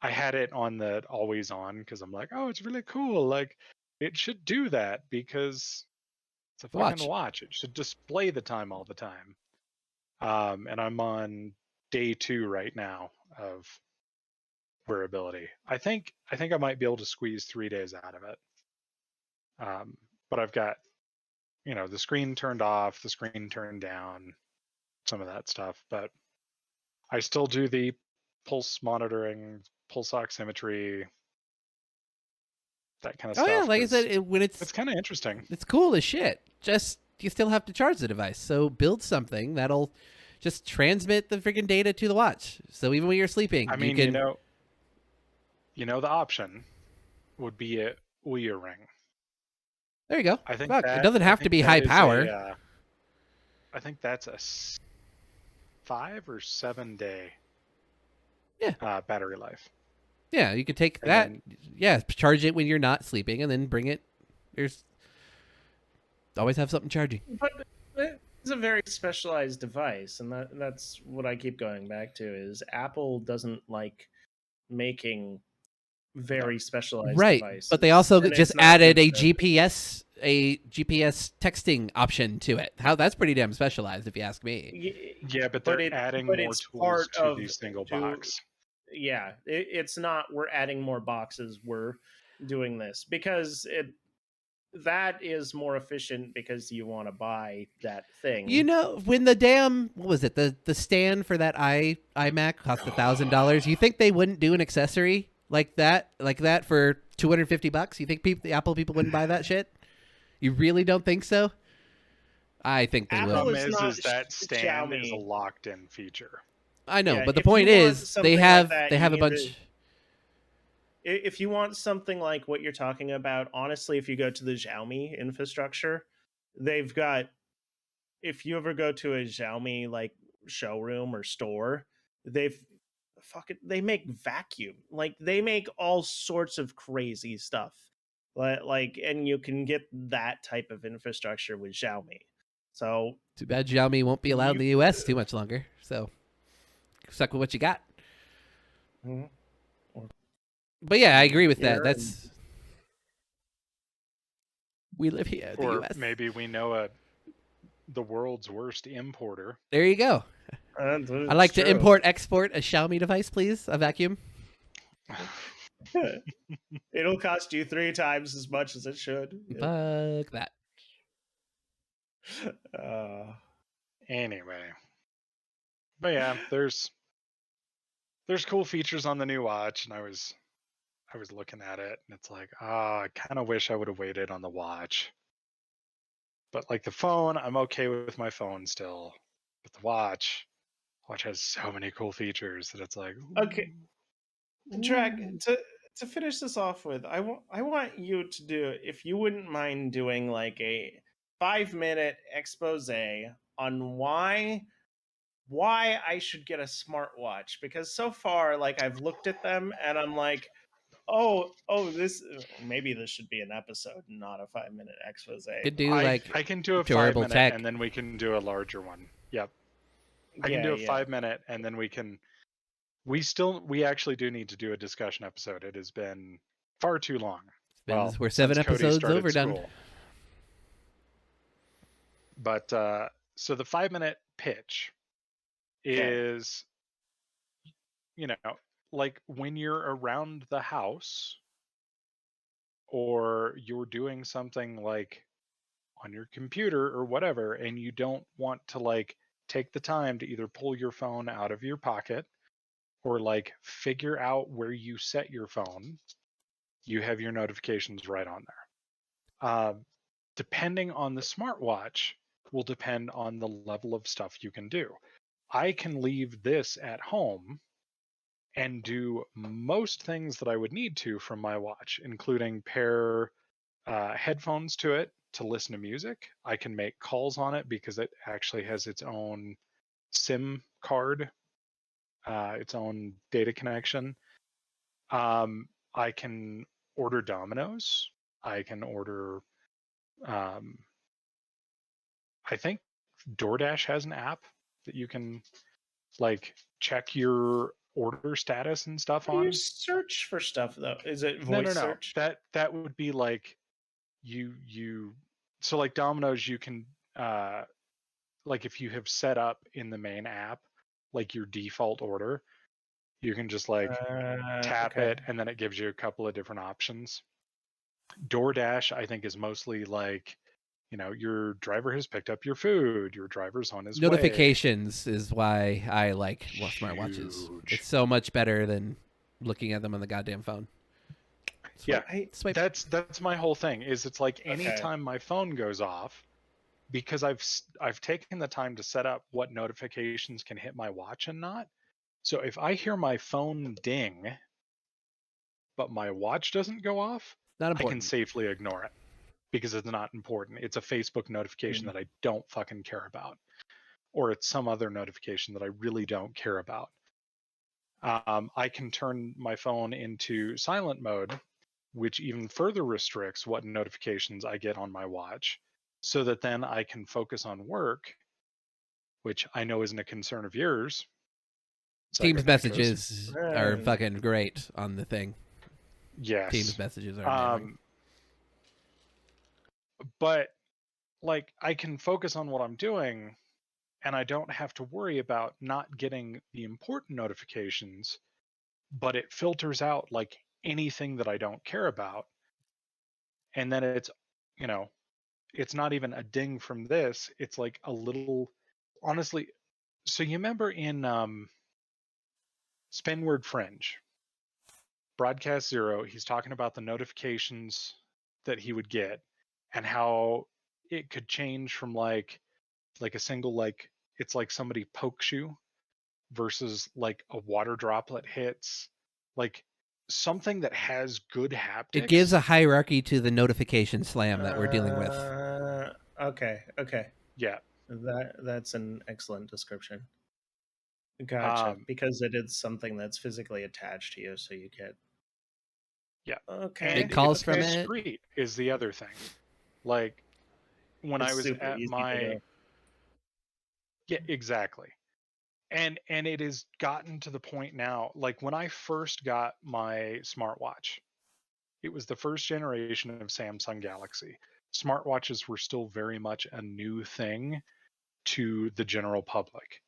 I had it on the always on because I'm like, oh, it's really cool. Like it should do that because it's a fucking watch. It should display the time all the time. And I'm on day 2 right now of wearability. I think I might be able to squeeze 3 days out of it. But I've got, the screen turned off, the screen turned down, some of that stuff. But I still do the pulse monitoring, pulse oximetry, that kind of stuff. Yeah, like I said, when it's kind of interesting. It's cool as shit. Just you still have to charge the device. So build something that'll just transmit the freaking data to the watch. So even when you're sleeping, I mean, you can. The option would be a Ouya ring. There you go. I think Fuck, that it doesn't have to be high power. I think that's a 5 or 7 day battery life. Yeah, you could take that. Charge it when you're not sleeping, and then bring it. There's always have something charging. But it's a very specialized device, and that's what I keep going back to is Apple doesn't like making very specialized devices. But they also And just it's not added a good GPS texting option to it. That's pretty damn specialized, if you ask me. Yeah, but they're adding more tools to the single box. Yeah, it's not we're adding more boxes, we're doing this because that is more efficient because you want to buy that thing. You know, when the damn what was it, the stand for that iMac cost $1,000, you think they wouldn't do an accessory like that for $250? You think the Apple people wouldn't buy that shit? You really don't think so? I think they will. The problem is that stand is a locked-in feature. I know, but the point is they have a bunch. If you want something like what you're talking about, honestly, if you go to the Xiaomi infrastructure, they've got. If you ever go to a Xiaomi like showroom or store, they make vacuum, like they make all sorts of crazy stuff, like, and you can get that type of infrastructure with Xiaomi. So too bad Xiaomi won't be allowed in the US too much longer. So stuck with what you got. Mm-hmm. But yeah, I agree with that. We live here, the or US. Maybe we know the world's worst importer. There you go. I'd like to import-export a Xiaomi device, please. A vacuum. It'll cost you 3 times as much as it should. Fuck that. Anyway. But yeah, there's cool features on the new watch, and I was looking at it, and it's like, I kind of wish I would have waited on the watch. But like the phone, I'm okay with my phone still. But the watch has so many cool features that it's like, ooh. Okay. Drag, to finish this off with, I want you to do, if you wouldn't mind doing like a 5-minute expose on why I should get a smartwatch, because so far, like, I've looked at them and I'm like, oh, this should be an episode, not a 5-minute expose. Could do I can do a 5-minute tech. and then we can do a larger one. Yep. I can do a 5-minute and then we actually do need to do a discussion episode. It has been far too long. We're 7 episodes overdone. But so the 5-minute pitch is, like when you're around the house or you're doing something like on your computer or whatever, and you don't want to like take the time to either pull your phone out of your pocket or like figure out where you set your phone, you have your notifications right on there. Depending on the smartwatch will depend on the level of stuff you can do. I can leave this at home and do most things that I would need to from my watch, including pair headphones to it to listen to music. I can make calls on it because it actually has its own SIM card, its own data connection. I can order Domino's. I can order, I think DoorDash has an app that you can like check your order status and stuff on. You search for stuff though. Is it voice search? That would be like you so like Domino's, you can like if you have set up in the main app like your default order, you can just like tap it and then it gives you a couple of different options. DoorDash I think is mostly like, your driver has picked up your food, your driver's on his notifications way. Is why I like smartwatches. It's so much better than looking at them on the goddamn phone. That's my whole thing is it's like anytime my phone goes off, because I've taken the time to set up what notifications can hit my watch and not. So if I hear my phone ding, but my watch doesn't go off, Not I can important. safely ignore it because it's not important. It's a Facebook notification that I don't fucking care about, or it's some other notification that I really don't care about. I can turn my phone into silent mode, which even further restricts what notifications I get on my watch, so that then I can focus on work, which I know isn't a concern of yours. Teams Psycho messages are Right. fucking great on the thing. Yes. Teams messages are amazing. But like I can focus on what I'm doing and I don't have to worry about not getting the important notifications, but it filters out like anything that I don't care about. And then it's, you know, it's not even a ding from this. It's like a little, honestly. So you remember in Spinward Fringe, Broadcast Zero, he's talking about the notifications that he would get and how it could change from like a single, like it's like somebody pokes you versus like a water droplet hits, like something that has good It gives haptics. a hierarchy to the notification slam that we're dealing with. Okay. Yeah. That's an excellent description. Gotcha. Um, Because it is something that's physically attached to you, so you get. yeah. Okay. It And calls it's from it. discreet is the other thing. Like when I It's was super at easy to my do. yeah, exactly. And it has gotten to the point now, like when I first got my smartwatch, it was the first generation of Samsung Galaxy. Smartwatches were still very much a new thing to the general public.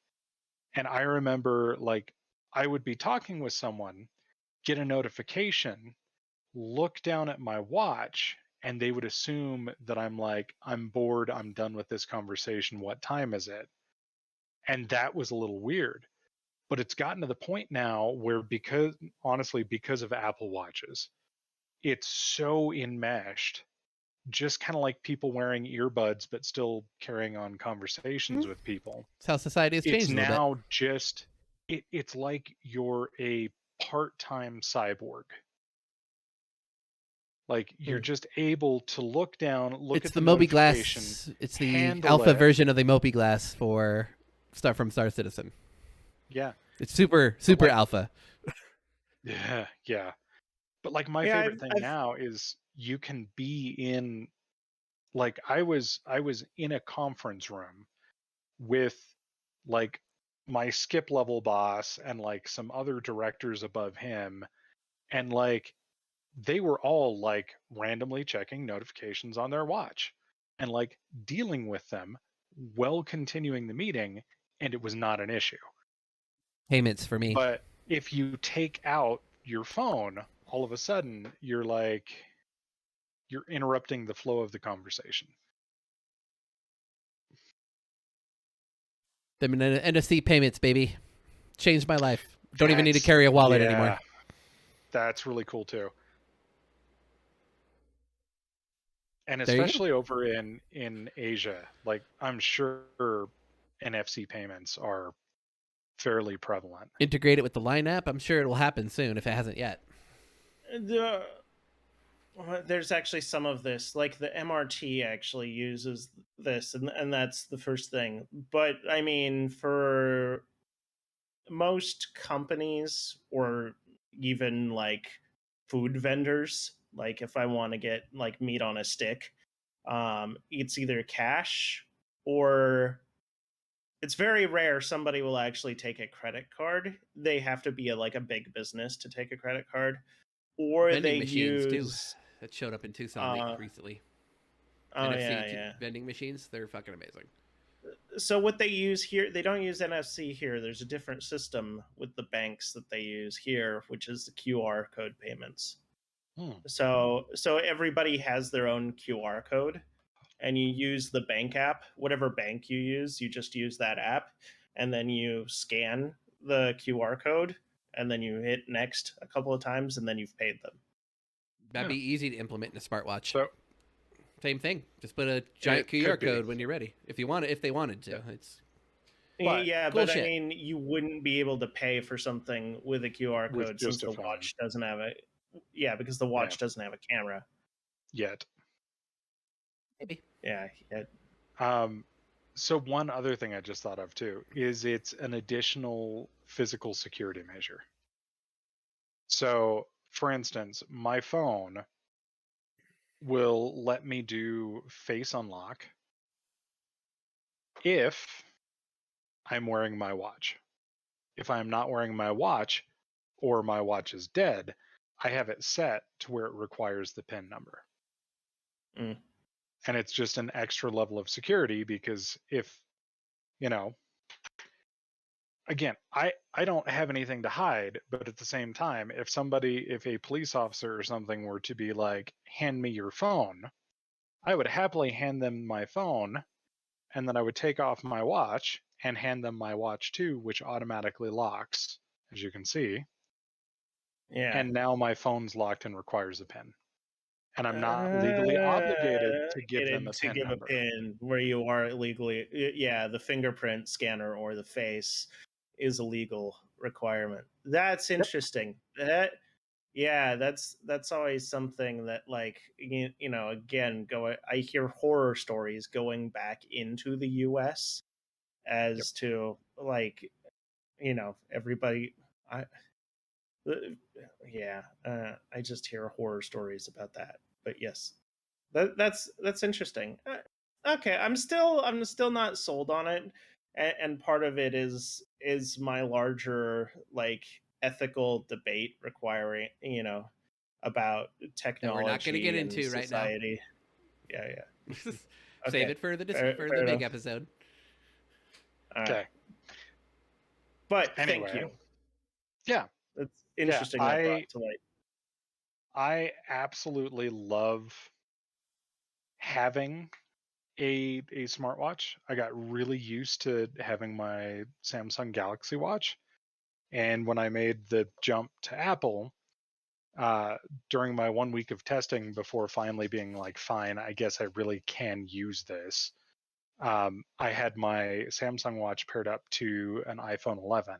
And I remember like I would be talking with someone, get a notification, look down at my watch, and they would assume that I'm like, I'm bored, I'm done with this conversation, what time is it? And that was a little weird. But it's gotten to the point now where, because honestly, because of Apple Watches, it's so enmeshed, just kind of like people wearing earbuds but still carrying on conversations with people. It's how society has It's changed a little bit. now just it's like you're a part-time cyborg. Like you're just able to look down, look It's at the the Moby notification, Glass. It's the handle alpha it. version of the Moby Glass for stuff from Star Citizen. Yeah. It's super But like alpha. yeah. But like my Yeah, favorite thing now is you can be in, like I was in a conference room with like my skip level boss and like some other directors above him, and like they were all like randomly checking notifications on their watch and like dealing with them while continuing the meeting, and it was not an issue. Payments for me. But if you take out your phone, all of a sudden you're interrupting the flow of the conversation. Them NFC payments, baby. Changed my life. Don't even need to That's carry a wallet yeah, anymore. that's really cool too. And There you go. especially over in Asia, like I'm sure NFC payments are fairly prevalent. Integrate it with the Line app. I'm sure it will happen soon if it hasn't yet. There's actually some of this, like the MRT actually uses this, and that's the first thing. But I mean, for most companies or even like food vendors, like if I want to get like meat on a stick, it's either cash or it's very rare somebody will actually take a credit card. They have to be like a big business to take a credit card, or they Vending machines too. use That showed up in Tucson uh recently. oh NFC yeah. vending machines. They're fucking amazing. So what they use here, they don't use NFC here. There's a different system with the banks that they use here, which is the QR code payments. Hmm. So everybody has their own QR code, and you use the bank app. Whatever bank you just use that app, and then you scan the QR code, and then you hit next a couple of times, and then you've paid them. That'd Yeah. be easy to implement in a smartwatch. So Same thing. Just put a giant It QR could be. code when you're ready. If they wanted to. It's But- Cool but shit. I mean, you wouldn't be able to pay for something with a QR With code just since a the phone. watch doesn't have a. Yeah, because the watch doesn't have a camera. Yet. maybe. Yeah. So one other thing I just thought of too is it's an additional physical security measure. So, for instance, my phone will let me do face unlock if I'm wearing my watch. If I'm not wearing my watch or my watch is dead, I have it set to where it requires the PIN number. Mm. And it's just an extra level of security because if, again, I don't have anything to hide, but at the same time, if a police officer or something were to be like, hand me your phone, I would happily hand them my phone, and then I would take off my watch and hand them my watch too, which automatically locks, as you can see. Yeah. And now my phone's locked and requires a PIN. And I'm not legally obligated to give them a PIN number. A PIN where you are legally. Yeah, the fingerprint scanner or the face is a legal requirement. That's interesting. That's always something that, like, again, I hear horror stories going back into the US as to, like, everybody. I just hear horror stories about that. But yes, that's interesting. Okay, I'm still not sold on it, and part of it is my larger, like, ethical debate requiring about technology That we're not going to get and into right now. society. Yeah. Save Okay. it for the Fair big enough. episode. All right. Okay. But Anyway. thank you. Yeah. It's interesting that brought to light. I absolutely love having a smartwatch. I got really used to having my Samsung Galaxy Watch, and when I made the jump to Apple, during my 1 week of testing before finally being like, fine, I guess I really can use this, I had my Samsung Watch paired up to an iPhone 11,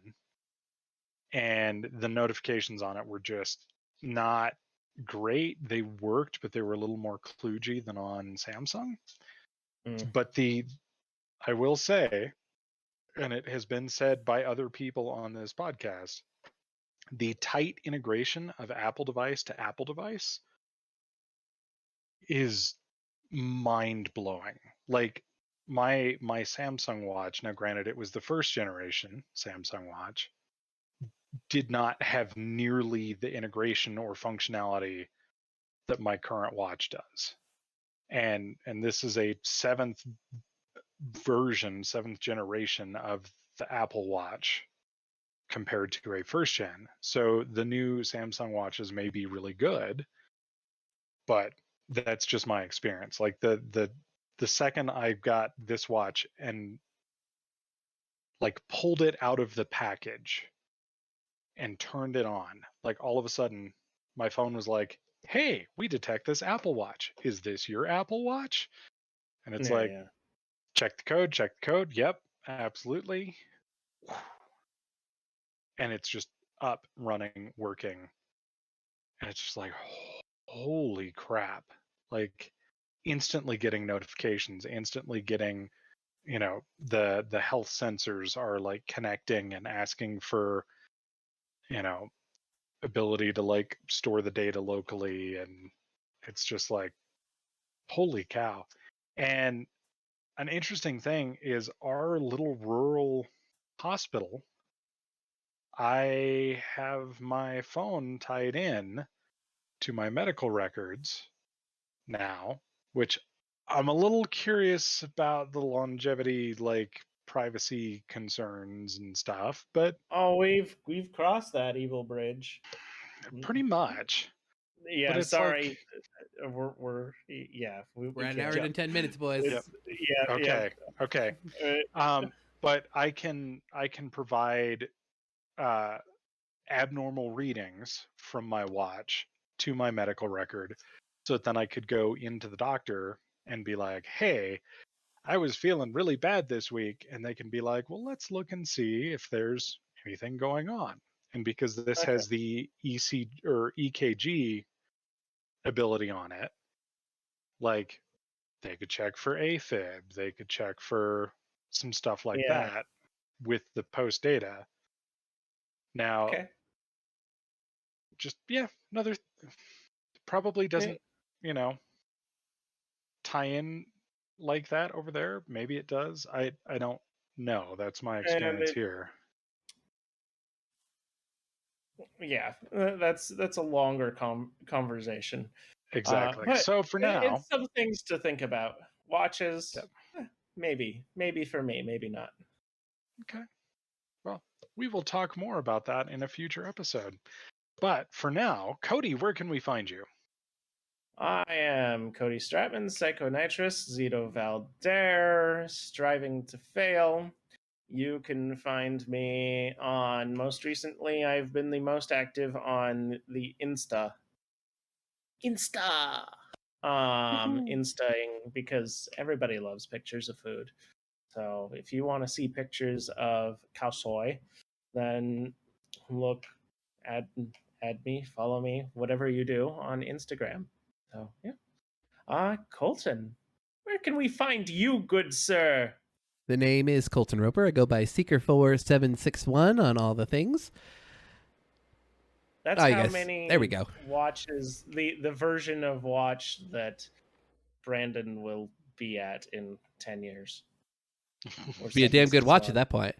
and the notifications on it were just not great. They worked, but they were a little more kludgy than on Samsung. But I will say, and it has been said by other people on this podcast, the tight integration of Apple device to Apple device is mind-blowing. Like my Samsung watch, now granted it was the first generation Samsung watch, did not have nearly the integration or functionality that my current watch does. And this is a seventh generation of the Apple Watch compared to a first gen. So the new Samsung watches may be really good, but that's just my experience. Like the second I got this watch and like pulled it out of the package and turned it on, like all of a sudden my phone was like, hey, we detect this Apple Watch. Is this your Apple Watch? And it's check the code. Yep, absolutely. And it's just up, running, working. And it's just like, holy crap. Like instantly getting notifications, instantly getting, the health sensors are like connecting and asking for, ability to like store the data locally. And it's just like, holy cow. And an interesting thing is our little rural hospital, I have my phone tied in to my medical records now, which I'm a little curious about the longevity, like privacy concerns and stuff, but We've crossed that evil bridge. pretty much. Yeah, but it's sorry. Like, we're at an hour and 10 minutes, boys. Yep. Okay. But I can provide abnormal readings from my watch to my medical record, so that then I could go into the doctor and be like, hey, I was feeling really bad this week. And they can be like, well, let's look and see if there's anything going on. And because this Okay. has the EC or EKG ability on it, like they could check for AFib, they could check for some stuff like Yeah. that with the post data. Now, Okay. just another probably doesn't, tie in like that over there. Maybe it does. I don't know. That's my And experience here. yeah, that's a longer conversation. Exactly. But So for now, it's some things to think about. Watches, yep. maybe for me, maybe not. Okay. Well, we will talk more about that in a future episode. But for now, Cody, where can we find you? I am Cody Stratman, Psychonitrous, Zito Valder, Striving to Fail. You can find me on, most recently, I've been the most active on the Insta. Instaing, because everybody loves pictures of food. So if you want to see pictures of cow soy, then look, add me, follow me, whatever you do on Instagram. So yeah. Colton, where can we find you, good sir? The name is Colton Roper. I go by Seeker4761 on all the things. That's Oh, you how guys. many There we go. watches, the version of watch that Brandon will be at in 10 years. Be a damn good watch at that point.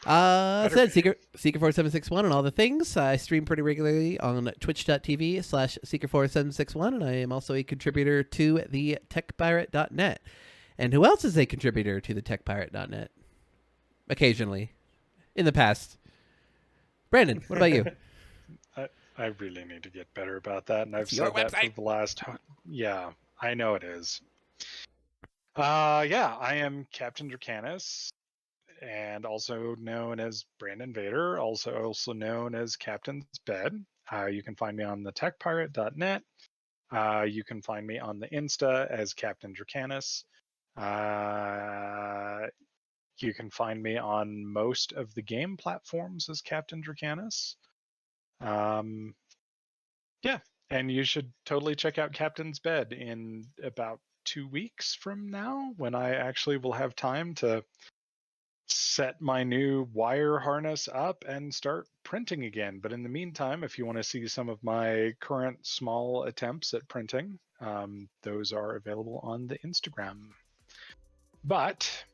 Said Seeker4761 on all the things. I stream pretty regularly on twitch.tv/Seeker4761, and I am also a contributor to the techpirate.net. And who else is a contributor to the techpirate.net? Occasionally. In the past. Brandon, what about you? I really need to get better about that, and I've Your said that website. for the last. Yeah, I know it is. Yeah, I am Captain Dracanis, and also known as Brandon Vader, also known as Captain's Bed. You can find me on the techpirate.net. You can find me on the Insta as Captain Dracanis. You can find me on most of the game platforms as Captain Dracanis. Yeah, and you should totally check out Captain's Bed in about 2 weeks from now, when I actually will have time to set my new wire harness up and start printing again. But in the meantime, if you want to see some of my current small attempts at printing, those are available on the Instagram. But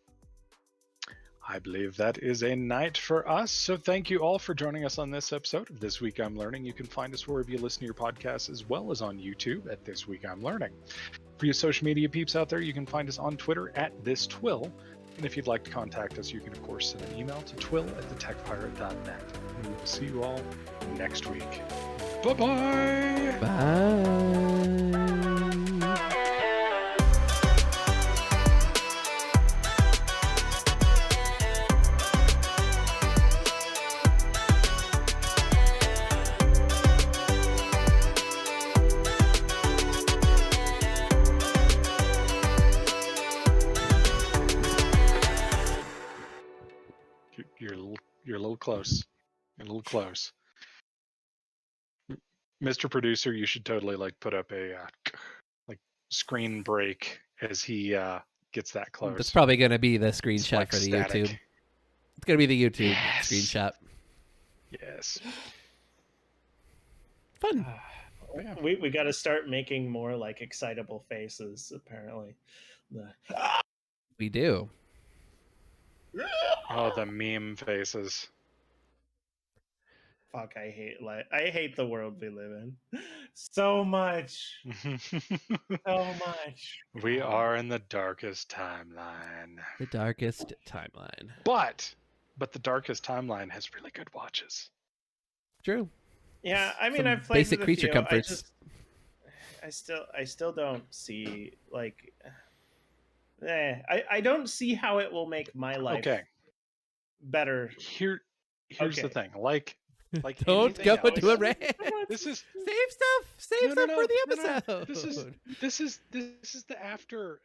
I believe that is a night for us. So thank you all for joining us on this episode of This Week I'm Learning. You can find us wherever you listen to your podcasts, as well as on YouTube at This Week I'm Learning. For you social media peeps out there, you can find us on Twitter at ThisTWIL. And if you'd like to contact us, you can, of course, send an email to twil@thetechpirate.net. And we will see you all next week. Bye-bye! Bye. You're a little close. You're a little close. Mr. Producer, you should totally put up a screen break as he gets that close. That's probably going to be the screenshot like for the static. YouTube. It's going to be the YouTube Yes. screenshot. Yes. Fun. We got to start making more excitable faces, apparently. We do. Oh, the meme faces. Fuck, I hate the world we live in so much. So much. We are in the darkest timeline. The darkest timeline. But the darkest timeline has really good watches. True. Yeah, I mean, Some I've played basic with a creature few. comforts. I still don't see I don't see how it will make my life Okay. better. Here's Okay. the thing. Like Don't anything go else. to a rant. This is Save stuff. Save stuff for the no. episode. This is the after.